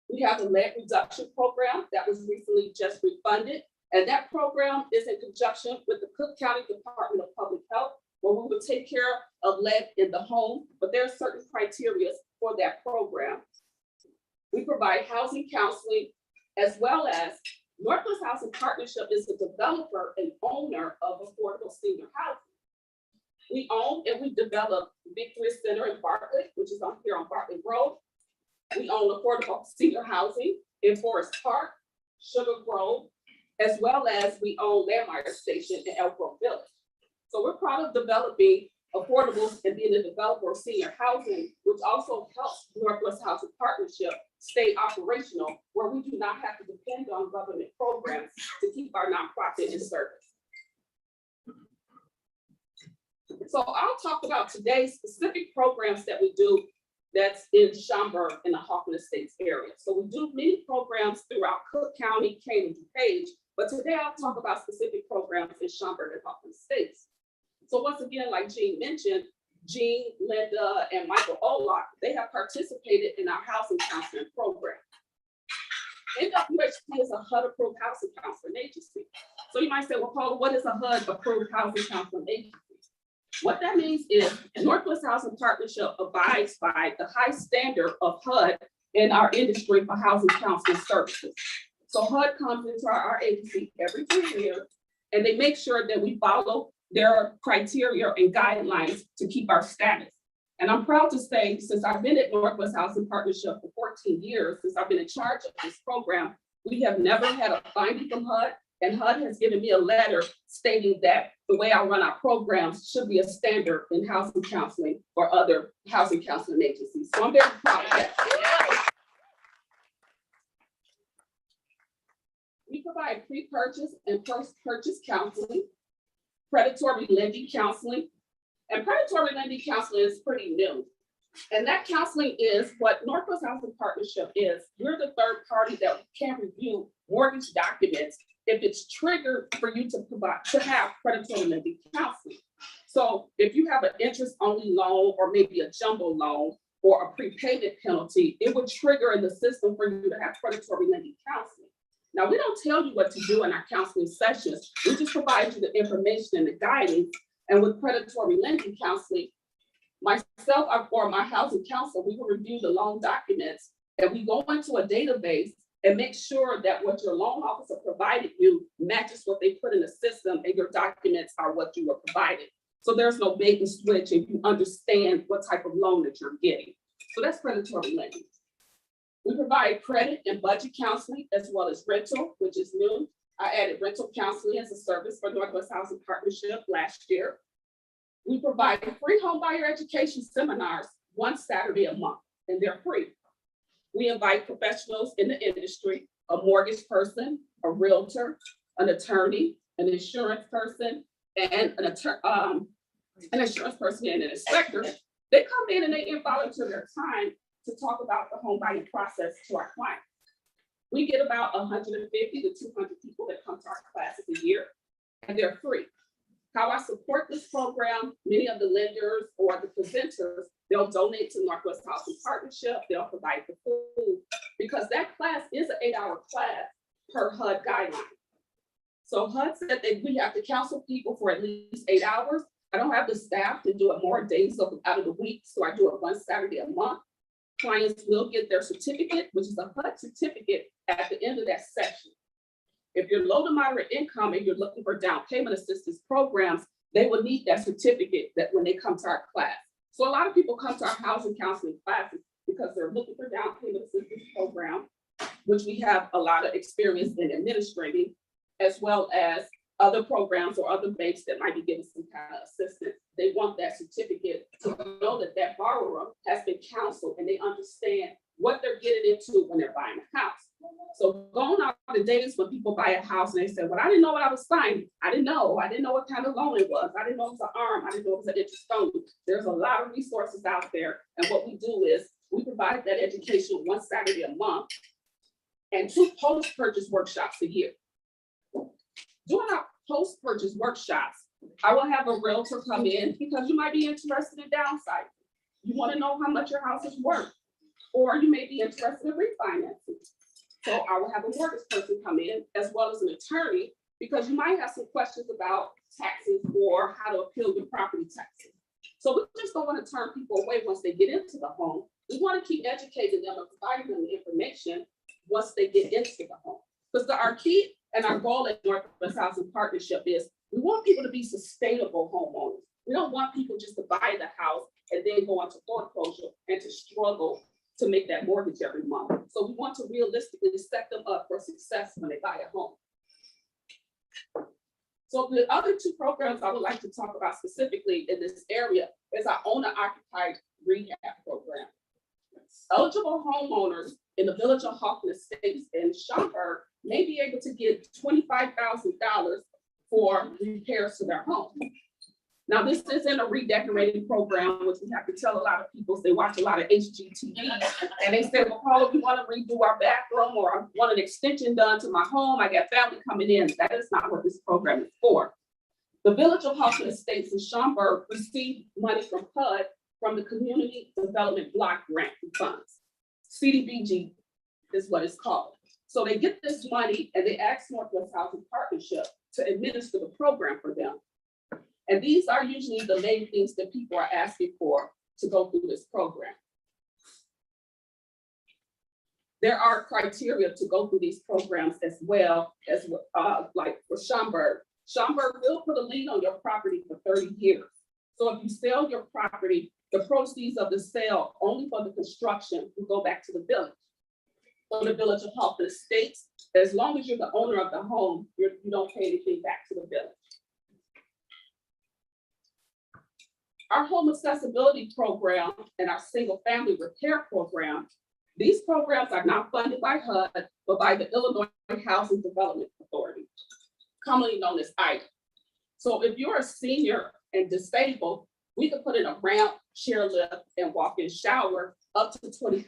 We have a lead reduction program that was recently just refunded. And that program is in conjunction with the Cook County Department of Public Health, where we will take care of lead in the home, but there are certain criteria for that program. We provide housing counseling, as well as Northwest Housing Partnership is the developer and owner of affordable senior housing. We own and we develop Victory Center in Bartlett, which is on here on Bartlett Road. We own affordable senior housing in Forest Park, Sugar Grove, as well as we own Landmark Station in Elk Grove Village. So we're proud of developing affordable and being a developer of senior housing, which also helps Northwest Housing Partnership stay operational, where we do not have to depend on government programs to keep our nonprofit in service. So I'll talk about today's specific programs that we do that's in Schaumburg in the Hoffman Estates area. So we do many programs throughout Cook County, Kane, and DuPage, but today I'll talk about specific programs in Schaumburg and Hoffman Estates. So once again, like Jean mentioned, Jean, Linda, and Michael Olak, they have participated in our housing counseling program. NWHP is a HUD-approved housing counseling agency. So you might say, well, Paula, what is a HUD-approved housing counseling agency? What that means is Northwest Housing Partnership abides by the high standard of HUD in our industry for housing counseling services. So HUD comes into our agency every 2 years, and they make sure that we follow their criteria and guidelines to keep our status. And I'm proud to say, since I've been at Northwest Housing Partnership for 14 years, since I've been in charge of this program, we have never had a finding from HUD, and HUD has given me a letter stating that the way I run our programs should be a standard in housing counseling or other housing counseling agencies. So I'm very proud of that. We provide pre-purchase and post-purchase counseling, predatory lending counseling, and predatory lending counseling is pretty new. And that counseling is what Northwest Housing Partnership is. We're the third party that can review mortgage documents if it's triggered for you to have predatory lending counseling. So if you have an interest-only loan or maybe a jumbo loan or a prepayment penalty, it would trigger in the system for you to have predatory lending counseling. Now, we don't tell you what to do in our counseling sessions. We just provide you the information and the guidance. And with predatory lending counseling, myself or my housing counselor, we will review the loan documents and we go into a database and make sure that what your loan officer provided you matches what they put in the system and your documents are what you were provided. So there's no bait and switch if you understand what type of loan that you're getting. So that's predatory lending. We provide credit and budget counseling as well as rental, which is new. I added rental counseling as a service for Northwest Housing Partnership last year. We provide free home buyer education seminars one Saturday a month, and they're free. We invite professionals in the industry, a mortgage person, a realtor, an attorney, an insurance person, and an insurance person and an inspector. They come in and they volunteer their time to talk about the home buying process to our clients. We get about 150 to 200 people that come to our classes a year, and they're free. How I support this program, many of the lenders or the presenters, they'll donate to Northwest Housing Partnership, they'll provide the food, because that class is an 8-hour class per HUD guideline. So HUD said that we have to counsel people for at least 8 hours. I don't have the staff to do it more days out of the week, so I do it one Saturday a month. Clients will get their certificate, which is a HUD certificate, at the end of that session. If you're low to moderate income and you're looking for down payment assistance programs, they will need that certificate that when they come to our class. So a lot of people come to our housing counseling classes because they're looking for down payment assistance program, which we have a lot of experience in administrating, as well as other programs or other banks that might be giving some kind of assistance. They want that certificate to know that that borrower has been counseled and they understand what they're getting into when they're buying a house. So going out the days when people buy a house and they say, well, I didn't know what I was signing. I didn't know what kind of loan it was. I didn't know it was an ARM. I didn't know it was an interest only. There's a lot of resources out there. And what we do is we provide that education one Saturday a month and 2 post-purchase workshops a year. During our post-purchase workshops, I will have a realtor come in because you might be interested in downsizing. You want to know how much your house is worth, or you may be interested in refinancing. So I will have a mortgage person come in as well as an attorney because you might have some questions about taxes or how to appeal your property taxes. So we just don't want to turn people away once they get into the home. We want to keep educating them and providing them the information once they get into the home. Because our key and our goal at Northwest Housing Partnership is we want people to be sustainable homeowners. We don't want people just to buy the house and then go into foreclosure and to struggle to make that mortgage every month. So we want to realistically set them up for success when they buy a home. So the other 2 programs I would like to talk about specifically in this area is our owner-occupied rehab program. Eligible homeowners in the village of Hoffman Estates in Schaumburg may be able to get $25,000 for repairs to their home. Now, this isn't a redecorating program, which we have to tell a lot of people. They watch a lot of HGTV and they say, well, Paula, we want to redo our bathroom or I want an extension done to my home. I got family coming in. That is not what this program is for. The village of Hoffman Estates in Schaumburg received money from HUD from the Community Development Block Grant Funds. CDBG is what it's called. So they get this money and they ask Northwest Housing Partnership to administer the program for them. And these are usually the main things that people are asking for to go through this program. there are criteria to go through these programs as well as, like for Schaumburg. Schaumburg will put a lien on your property for 30 years. So if you sell your property, the proceeds of the sale only for the construction will go back to the village. So the village of Hoffman states, as long as you're the owner of the home, you don't pay anything back to the village. Our home accessibility program and our single family repair program, these programs are not funded by HUD, but by the Illinois Housing Development Authority, commonly known as IDA. So if you're a senior and disabled, we can put in a ramp, chairlift, and walk-in shower up to $20,000.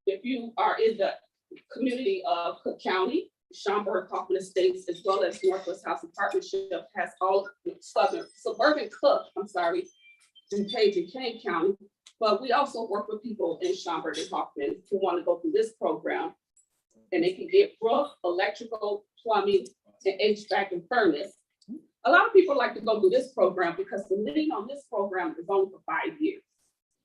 If you are in the community of Cook County, Schaumburg, Hoffman Estates, as well as Northwest Housing Partnership has all suburban Cook, DuPage and Kane County. But we also work with people in Schaumburg and Hoffman who want to go through this program. And they can get roof, electrical, plumbing, and HVAC and furnace. A lot of people like to go through this program because the lien on this program is only for 5 years.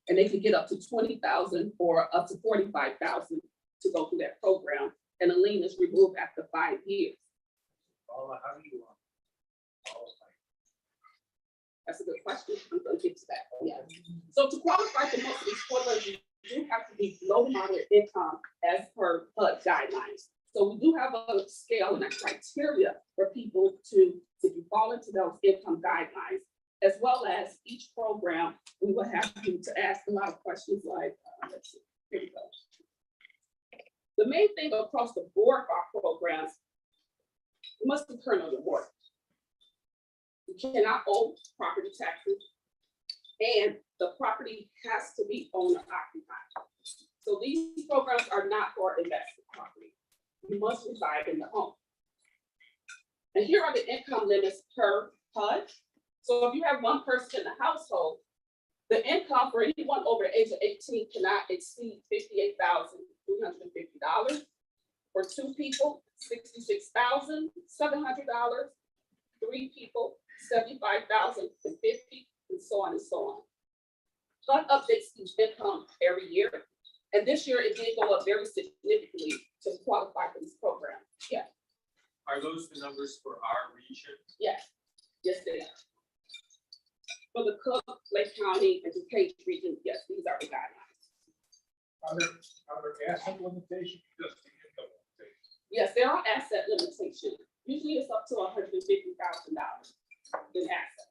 And they can get up to $20,000 or up to $45,000 to go through that program. And the lien is removed after 5 years. Paula, how do you? That's a good question. I'm going to get to that. Yeah. So to qualify for most of these programs, you do have to be below moderate income as per HUD guidelines. So we do have a scale and a criteria for people to, if you fall into those income guidelines, as well as each program, we will have you to ask a lot of questions like, let's see, here we go. The main thing across the board for our programs, you must return on your mortgage. You cannot owe property taxes, and the property has to be owner occupied. So these programs are not for investment property. You must reside in the home. And here are the income limits per HUD. So if you have one person in the household, the income for anyone over the age of 18 cannot exceed $58,350. For 2 people, $66,700. 3 people, $75,050, and so on and so on. HUD updates each income every year. And this year it did go up very significantly to qualify for this program. Yeah. Are those the numbers for our region? Yes. Yes, they are. For the Cook, Lake County, and DuPage region, yes, these are the guidelines. Are there asset limitations? Just the income limitations? Yes, there are asset limitations. Usually it's up to $150,000 in assets.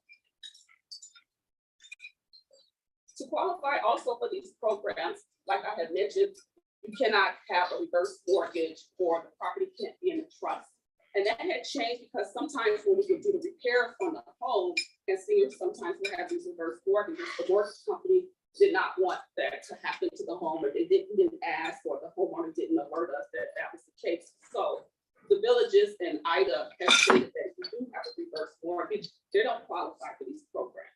To qualify also for these programs, like I had mentioned, you cannot have a reverse mortgage or the property can't be in a trust. And that had changed because sometimes when we would do the repairs on the home, and seniors sometimes would have these reverse mortgages, the mortgage company did not want that to happen to the home, or they didn't ask, or the homeowner didn't alert us that that was the case. So the villages and IDA have stated that if you do have a reverse mortgage, they don't qualify for these programs.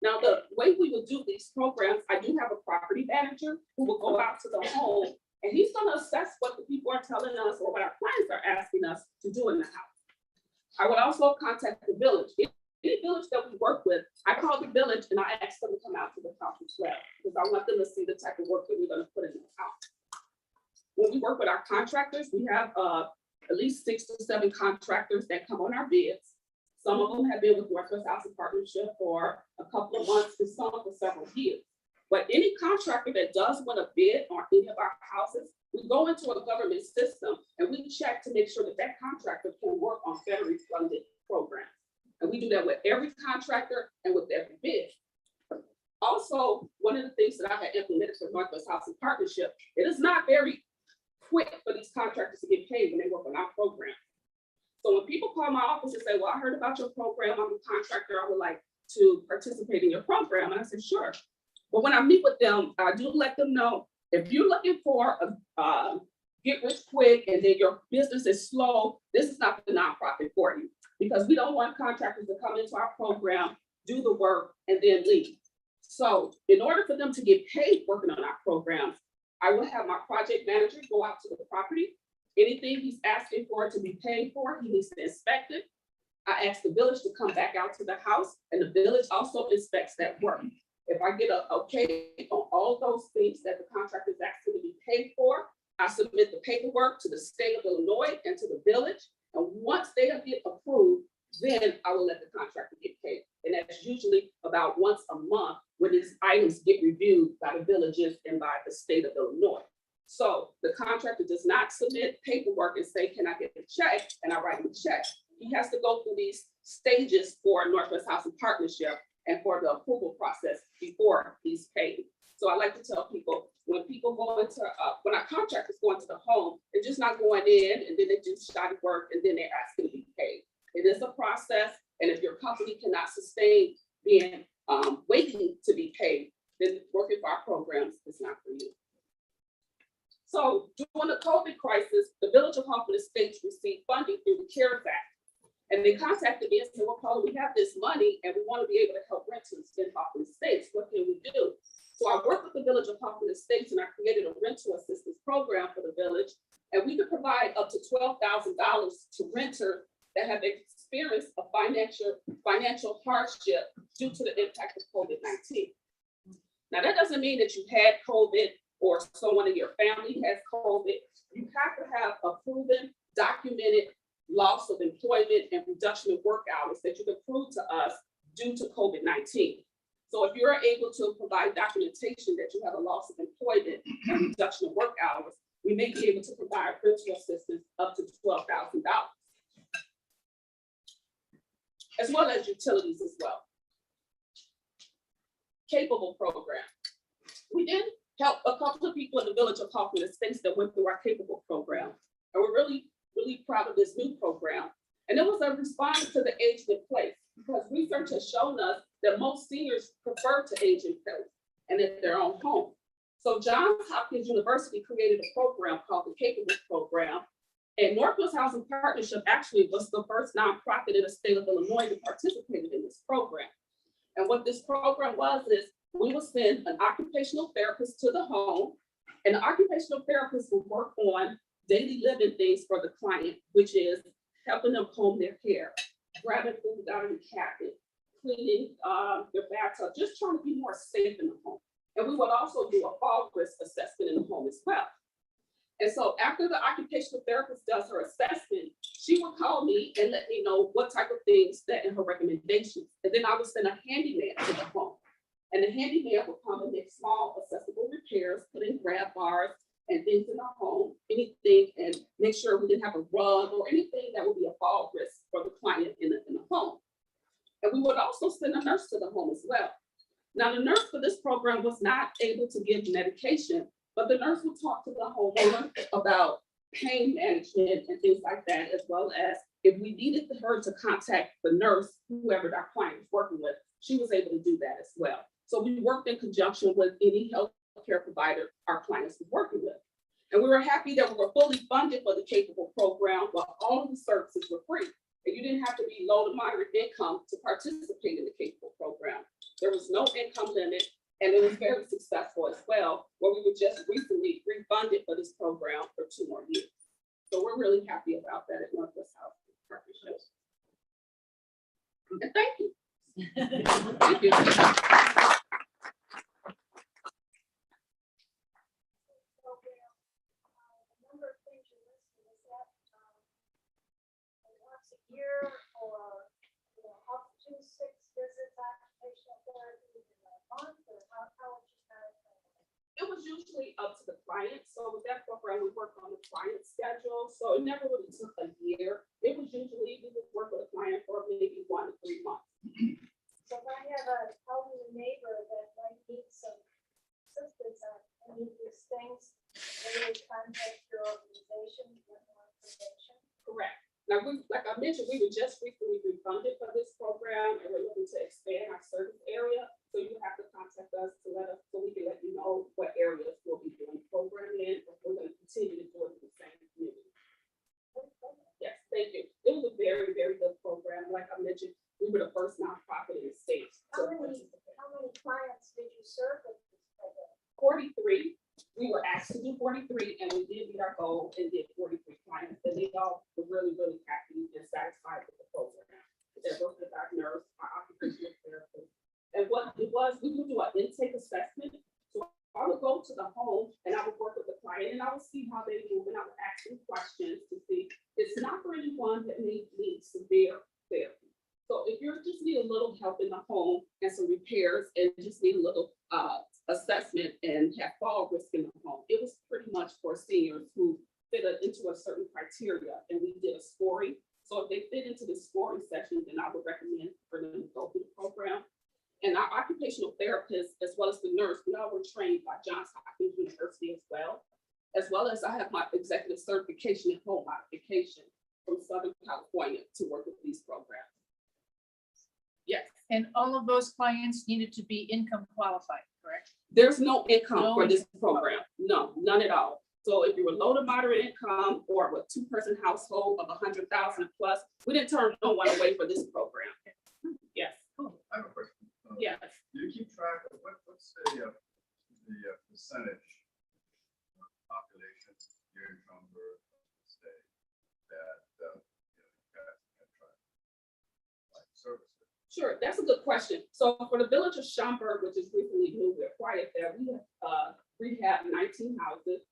Now, the way we would do these programs, I do have a property manager who will go out to the home, and he's going to assess what the people are telling us or what our clients are asking us to do in the house. I would also contact the village. Any village that we work with, I call the village and I ask them to come out to the house as well, because I want them to see the type of work that we're going to put in the house. When we work with our contractors, we have at least 6 to 7 contractors that come on our bids. Some of them have been with Northwest Housing Partnership for a couple of months and some for several years. But any contractor that does want to bid on any of our houses, we go into a government system and we check to make sure that that contractor can work on federally funded programs. And we do that with every contractor and with every bid. Also, one of the things that I had implemented for Northwest Housing Partnership, it is not very quick for these contractors to get paid when they work on our program. So when people call my office and say, well, I heard about your program, I'm a contractor, I would like to participate in your program. And I said, sure. But when I meet with them, I do let them know, if you're looking for a get rich quick and then your business is slow, this is not the nonprofit for you. Because we don't want contractors to come into our program, do the work, and then leave. So in order for them to get paid working on our programs, I will have my project manager go out to the property. Anything he's asking for to be paid for, he needs to inspect it. I ask the village to come back out to the house, and the village also inspects that work. If I get a okay on all those things that the contractor is asking to be paid for, I submit the paperwork to the state of Illinois and to the village. And once they get approved, then I will let the contractor get paid. And that's usually about once a month when these items get reviewed by the villages and by the state of Illinois. So the contractor does not submit paperwork and say, can I get a check? And I write him a check. He has to go through these stages for Northwest Housing Partnership and for the approval process before he's paid. So I like to tell people, when people go into, when our contractors go into the home, they're just not going in and then they do shoddy work and then they're asking to be paid. It is a process, and if your company cannot sustain being waiting to be paid, then working for our programs is not for you. So during the COVID crisis, the Village of Hoffman Estates received funding through the CARES Act. And they contacted me and said, well, Paula, we have this money and we want to be able to help renters in Hoffman Estates. What can we do? So I worked with the Village of Hoffman Estates and I created a rental assistance program for the village. And we could provide up to $12,000 to renters that have experienced a financial hardship due to the impact of COVID-19. Now, that doesn't mean that you had COVID or someone in your family has COVID. You have to have a proven, documented loss of employment and reduction of work hours that you can prove to us due to COVID-19. So if you're able to provide documentation that you have a loss of employment and reduction of work hours, we may be able to provide rental assistance up to $12,000, as well as utilities as well. Capable program. We did help a couple of people in the Village of Hoffman Estates that went through our Capable program. And we're really proud of this new program. And it was a response to the age in place, because research has shown us that most seniors prefer to age in place and in their own home. So Johns Hopkins University created a program called the Capable Program. And Northwest Housing Partnership actually was the first nonprofit in the state of Illinois that participated in this program. And what this program was is we would send an occupational therapist to the home, and the occupational therapist would work on daily living things for the client, which is helping them comb their hair, grabbing food out of the cabinet, cleaning their bathtub, just trying to be more safe in the home. And we would also do a fall risk assessment in the home as well. And so after the occupational therapist does her assessment, she would call me and let me know what type of things that in her recommendations. And then I would send a handyman to the home. And the handyman would come and make small accessible repairs, put in grab bars and things in the home, anything, and make sure we didn't have a rug or anything that would be a fall risk for the client in the home. And we would also send a nurse to the home as well. Now, the nurse for this program was not able to give medication, but the nurse would talk to the homeowner about pain management and things like that, as well as if we needed her to contact the nurse, whoever our client was working with, she was able to do that as well. So we worked in conjunction with any healthcare provider our clients were working with. And we were happy that we were fully funded for the Capable program, while all of the services were free. And you didn't have to be low to moderate income to participate in the Capable program. There was no income limit, and it was very successful as well, where we were just recently refunded for this program for 2 more years. So we're really happy about that at Northwest Housing Partnership. And thank you. Thank you. Year or up to 6 visits, occupational therapy in a month, or how would you manage that? It was usually up to the client. So with that program, we worked on the client schedule. So it never really took a year. It was usually we would work with a client for maybe 1 to 3 months. So if I have an elderly neighbor that might need some assistance on any of these things, they would contact your organization, get more information. Correct. Now, like I mentioned, we were just recently refunded for this program, and we're looking to expand our service area. So you have to contact us to let us, so we can let you know what areas we'll be doing the program in, but we're going to continue to do it in the same community. Yes, thank you. It was a very, very good program. Like I mentioned, we were the first nonprofit in the state. How many clients did you serve with this program? 43. We were asked to do 43, and we did meet our goal and did 43 clients. And they all were really, really happy and satisfied with the program. They worked with our nurse, our occupational therapist, and And what it was, we would do an intake assessment. So I would go to the home and I would work with the client and I would see how they move and I would ask them questions to see. It's not for anyone that may need severe therapy. So if you just need a little help in the home and some repairs and just need a little assessment and have fall risk in the home, it was pretty much for seniors who fit into a certain criteria, and we did a scoring. So if they fit into the scoring section, then I would recommend for them to go through the program. And our occupational therapists, as well as the nurse, we all were trained by Johns Hopkins University as well as I have my executive certification in home modification from Southern California to work with these programs. Yes. And all of those clients needed to be income qualified, correct? There's no income for this income. program. No, none at all. So if you were low to moderate income or a two-person household of 100,000 plus, we didn't turn no one away for this program. Yes. I have a question. Yes. Do you keep track of what's the percentage of population here in Schaumburg state that can try like services? Sure, that's a good question. So for the village of Schaumburg, which is recently moved, we acquired there, we have rehab 19 houses.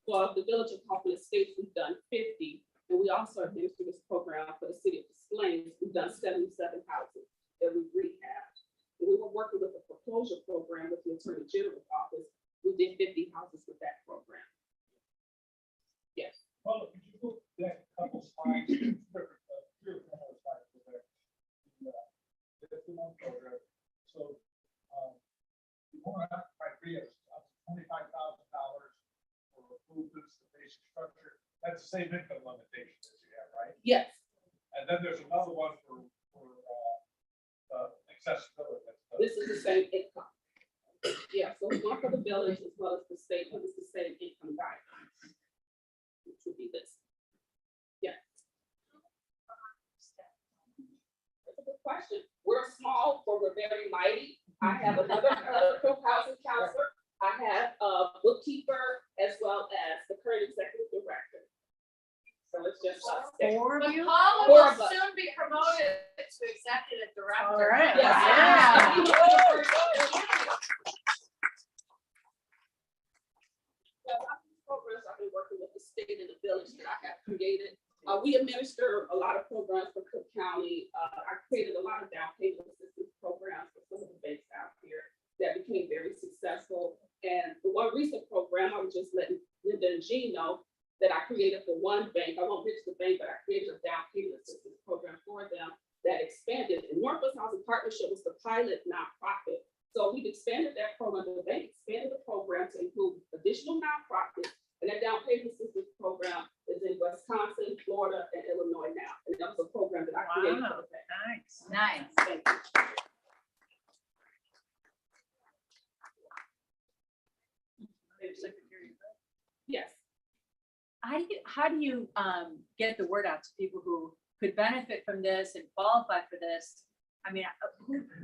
For the village of Hoffman Estates, we've done 50. And we also administer this program for the city of Des Plaines. We've done 77 houses that we rehabbed. And we were working with a foreclosure program with the Attorney General's office. We did 50 houses with that program. Yes. Paula, could you put that couple slides, three or four slides there? The 2-month program. So, the owner occupied rehab is up to $25,000 for improvements to basic structure. That's the same income limitation as you have, right? Yes. And then there's another one for accessibility. This is the same income. Yeah, so one for the village as well as the state, but it's the same income guidelines. Which would be this. Yeah. That's a good question. We're small, but we're very mighty. I have another housing counselor. I have a bookkeeper as well as the current executive director. So it's just us. Four of you? Paula Four will of us. soon be promoted to executive director. All right. Yes. Yeah. Programs I've been working with the state and the village that I have created. We administer a lot of programs for Cook County. I created a lot of down payment assistance programs for some of the banks out here that became very successful. And the one recent program, I was just letting Linda and Jean know that I created for one bank. I won't mention the bank, but I created a down payment assistance program for them that expanded. And Northwest Housing Partnership was the pilot nonprofit. So we've expanded that program. The bank expanded the program to include additional nonprofits. And that down payment assistance program is in Wisconsin, Florida, and Illinois now. And that was a program that I created for the bank. Nice, nice. Thank you. Yes. How do you get the word out to people who could benefit from this and qualify for this? I mean,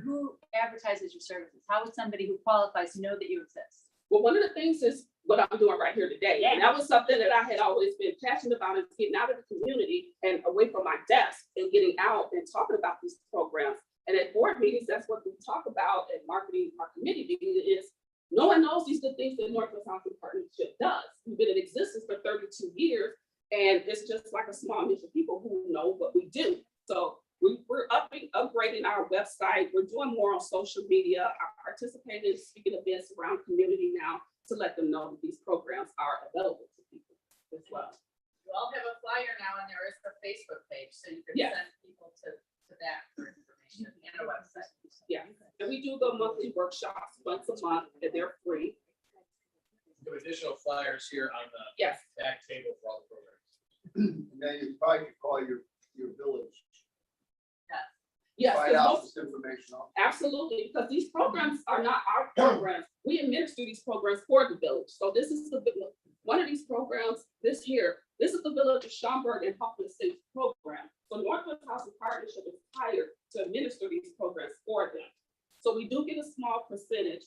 who advertises your services? How would somebody who qualifies know that you exist? Well, one of the things is what I'm doing right here today. And that was something that I had always been passionate about, is getting out of the community and away from my desk and getting out and talking about these programs. And at board meetings, that's what we talk about at marketing our committee meeting is no one knows these good things that Northwest Housing Partnership does. We've been in existence for 32 years, and it's just like a small niche of people who know what we do. So we're upgrading our website. We're doing more on social media. I participate in speaking events around community now to let them know that these programs are available to people as well. You all have a flyer now, and there is a Facebook page, so you can Yes. send people to that for information and a website. Yeah, and we do the monthly workshops once a month, and they're free. We have additional flyers here on the Yes. back table for all the programs. And then you probably could call your village. Yes, Find 'cause out most- this information out. absolutely, because these programs are not our programs. We administer these programs for the village. So this is one of these programs, this is the village of Schaumburg and Hoffman Estates program. So Northwest Housing Partnership is hired to administer these programs for them. So we do get a small percentage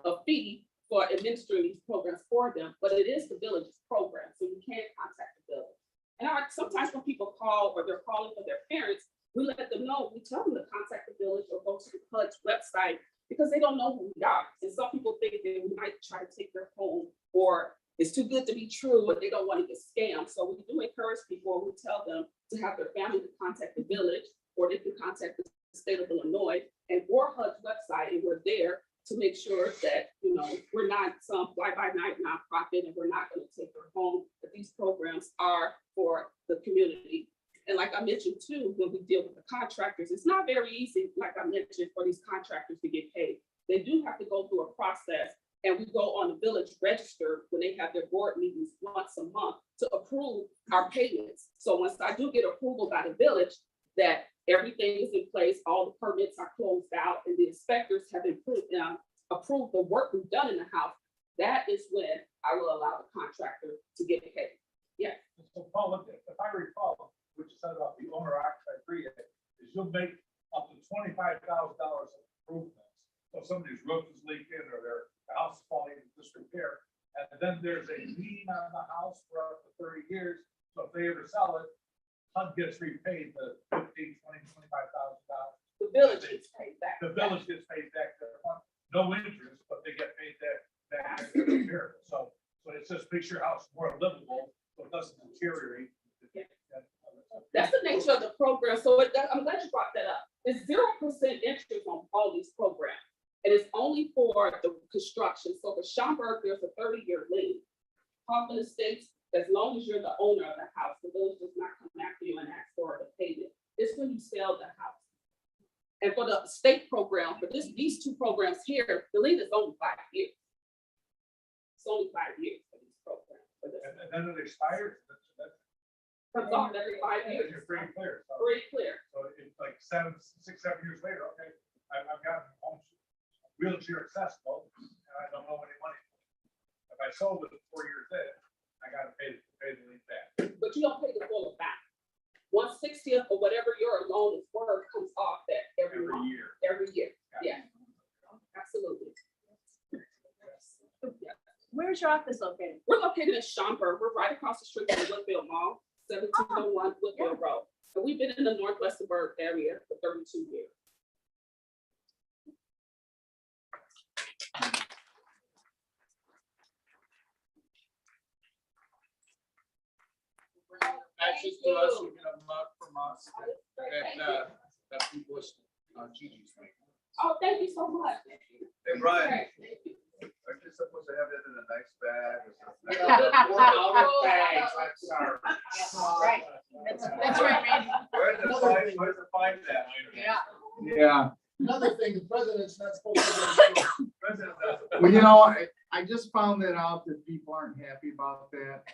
of fee for administering these programs for them, but it is the village's program, so you can contact the village. And sometimes when people call or they're calling for their parents, we let them know, we tell them to contact the village or go to the HUD's website, because they don't know who we are. And some people think that we might try to take their home, or it's too good to be true, but they don't want to get scammed. So we do encourage people, we tell them to have their family to contact the village, or they can contact the state of Illinois and or HUD's website, and we're there to make sure that, you know, we're not some fly-by-night nonprofit and we're not going to take their home, that these programs are for the community. And like I mentioned too, when we deal with the contractors, it's not very easy, like I mentioned, for these contractors to get paid. They do have to go through a process, and we go on the village register when they have their board meetings once a month to approve our payments. So once I do get approval by the village that everything is in place, all the permits are closed out, and the inspectors have approved the work we've done in the house, that is when I will allow the contractor to get paid. Yeah. So Paula, if I recall, what you said about the owner occupied rehab, is you'll make up to $25,000 of improvements. So somebody's roof is leaking or their house is falling into disrepair, and then there's a lien on the house for up to 30 years. So if they ever sell it, HUD gets repaid the $15,000, $20,000, $25,000. The village gets paid back. The village gets paid back their money, no interest, but they get paid back every year. So it's just make your house more livable, so it doesn't deteriorate. That's the nature of the program. So I'm glad you brought that up. It's 0% interest on all these programs. And it's only for the construction. So for Schaumburg, there's a 30-year lien. Hoffman Estates, as long as you're the owner of the house, the village does not come after you and ask for the payment. It's when you sell the house. And for the state program, for these two programs here, the lien is only 5 years. It's only 5 years for these programs. And then it expires. Comes off every 5 years. You're pretty clear. So, Pretty clear. So it's like 6, 7 years later, okay, I've got home wheelchair accessible, and I don't owe any money. If I sold it 4 years in, I gotta pay the lien back. But you don't pay the full amount. 1/60 or whatever your loan is worth comes off that every month, year. every year. Yeah, absolutely. Yeah. Where's your office located? We're located in Schaumburg. We're right across the street from the Woodfield Mall, 1701 Woodfield Road. And we've been in the Northwest Suburb area for 32 years. Matches to us, you get a mug from us, that people, Gigi's making. Oh, thank you so much. Hey, Brian, Great. aren't you supposed to have it in a nice bag or something? I'm sorry. Right. That's right, Randy. Where's the fine that? Yeah. Yeah, Another thing, the president's not supposed to. President does. Well, you know, I just found that out that people aren't happy about that.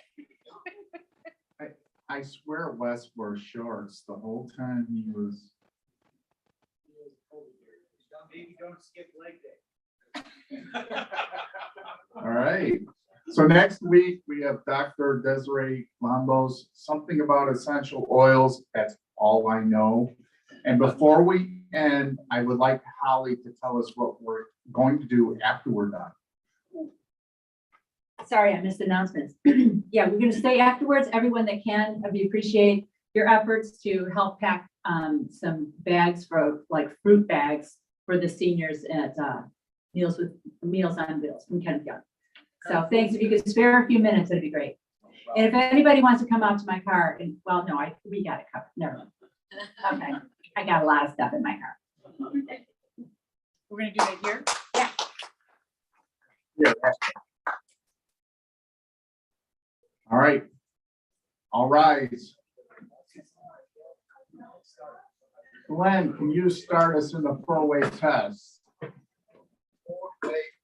I swear Wes wore shorts the whole time he was. Maybe don't skip leg day. All right. So next week we have Dr. Desiree Lombos, something about essential oils. That's all I know. And before we end, I would like Holly to tell us what we're going to do after we're done. Sorry, I missed announcements. Yeah, we're gonna stay afterwards. Everyone that can, we appreciate your efforts to help pack some bags for like fruit bags for the seniors at Meals on Wheels from Kenneth Young. So thanks. If you could spare a few minutes, it'd be great. And if anybody wants to come out to my car, and well, no, we got it covered. Never mind. Okay, I got a lot of stuff in my car. We're gonna do it here. Yeah. All right. All rise. Glenn, can you start us in the 4-way test? 4-way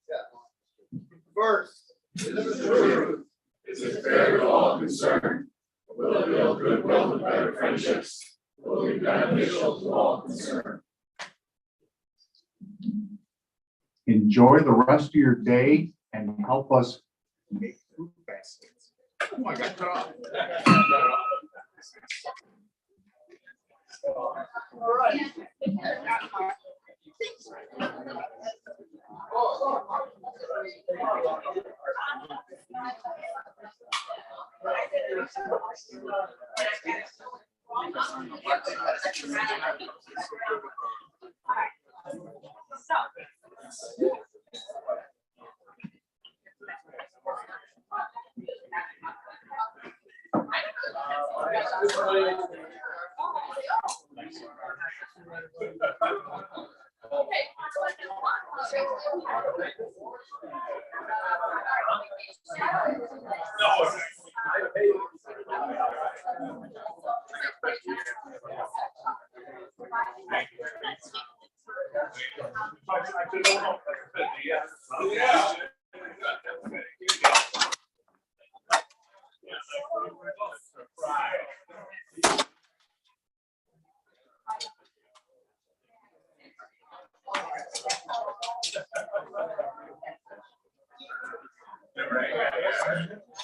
test. First, Is it true? Is it fair to all concerned? Will it build goodwill and better friendships? Will it be beneficial to all concerned? Enjoy the rest of your day and help us make fruit baskets. Oh, I got cut off. all right. Yeah.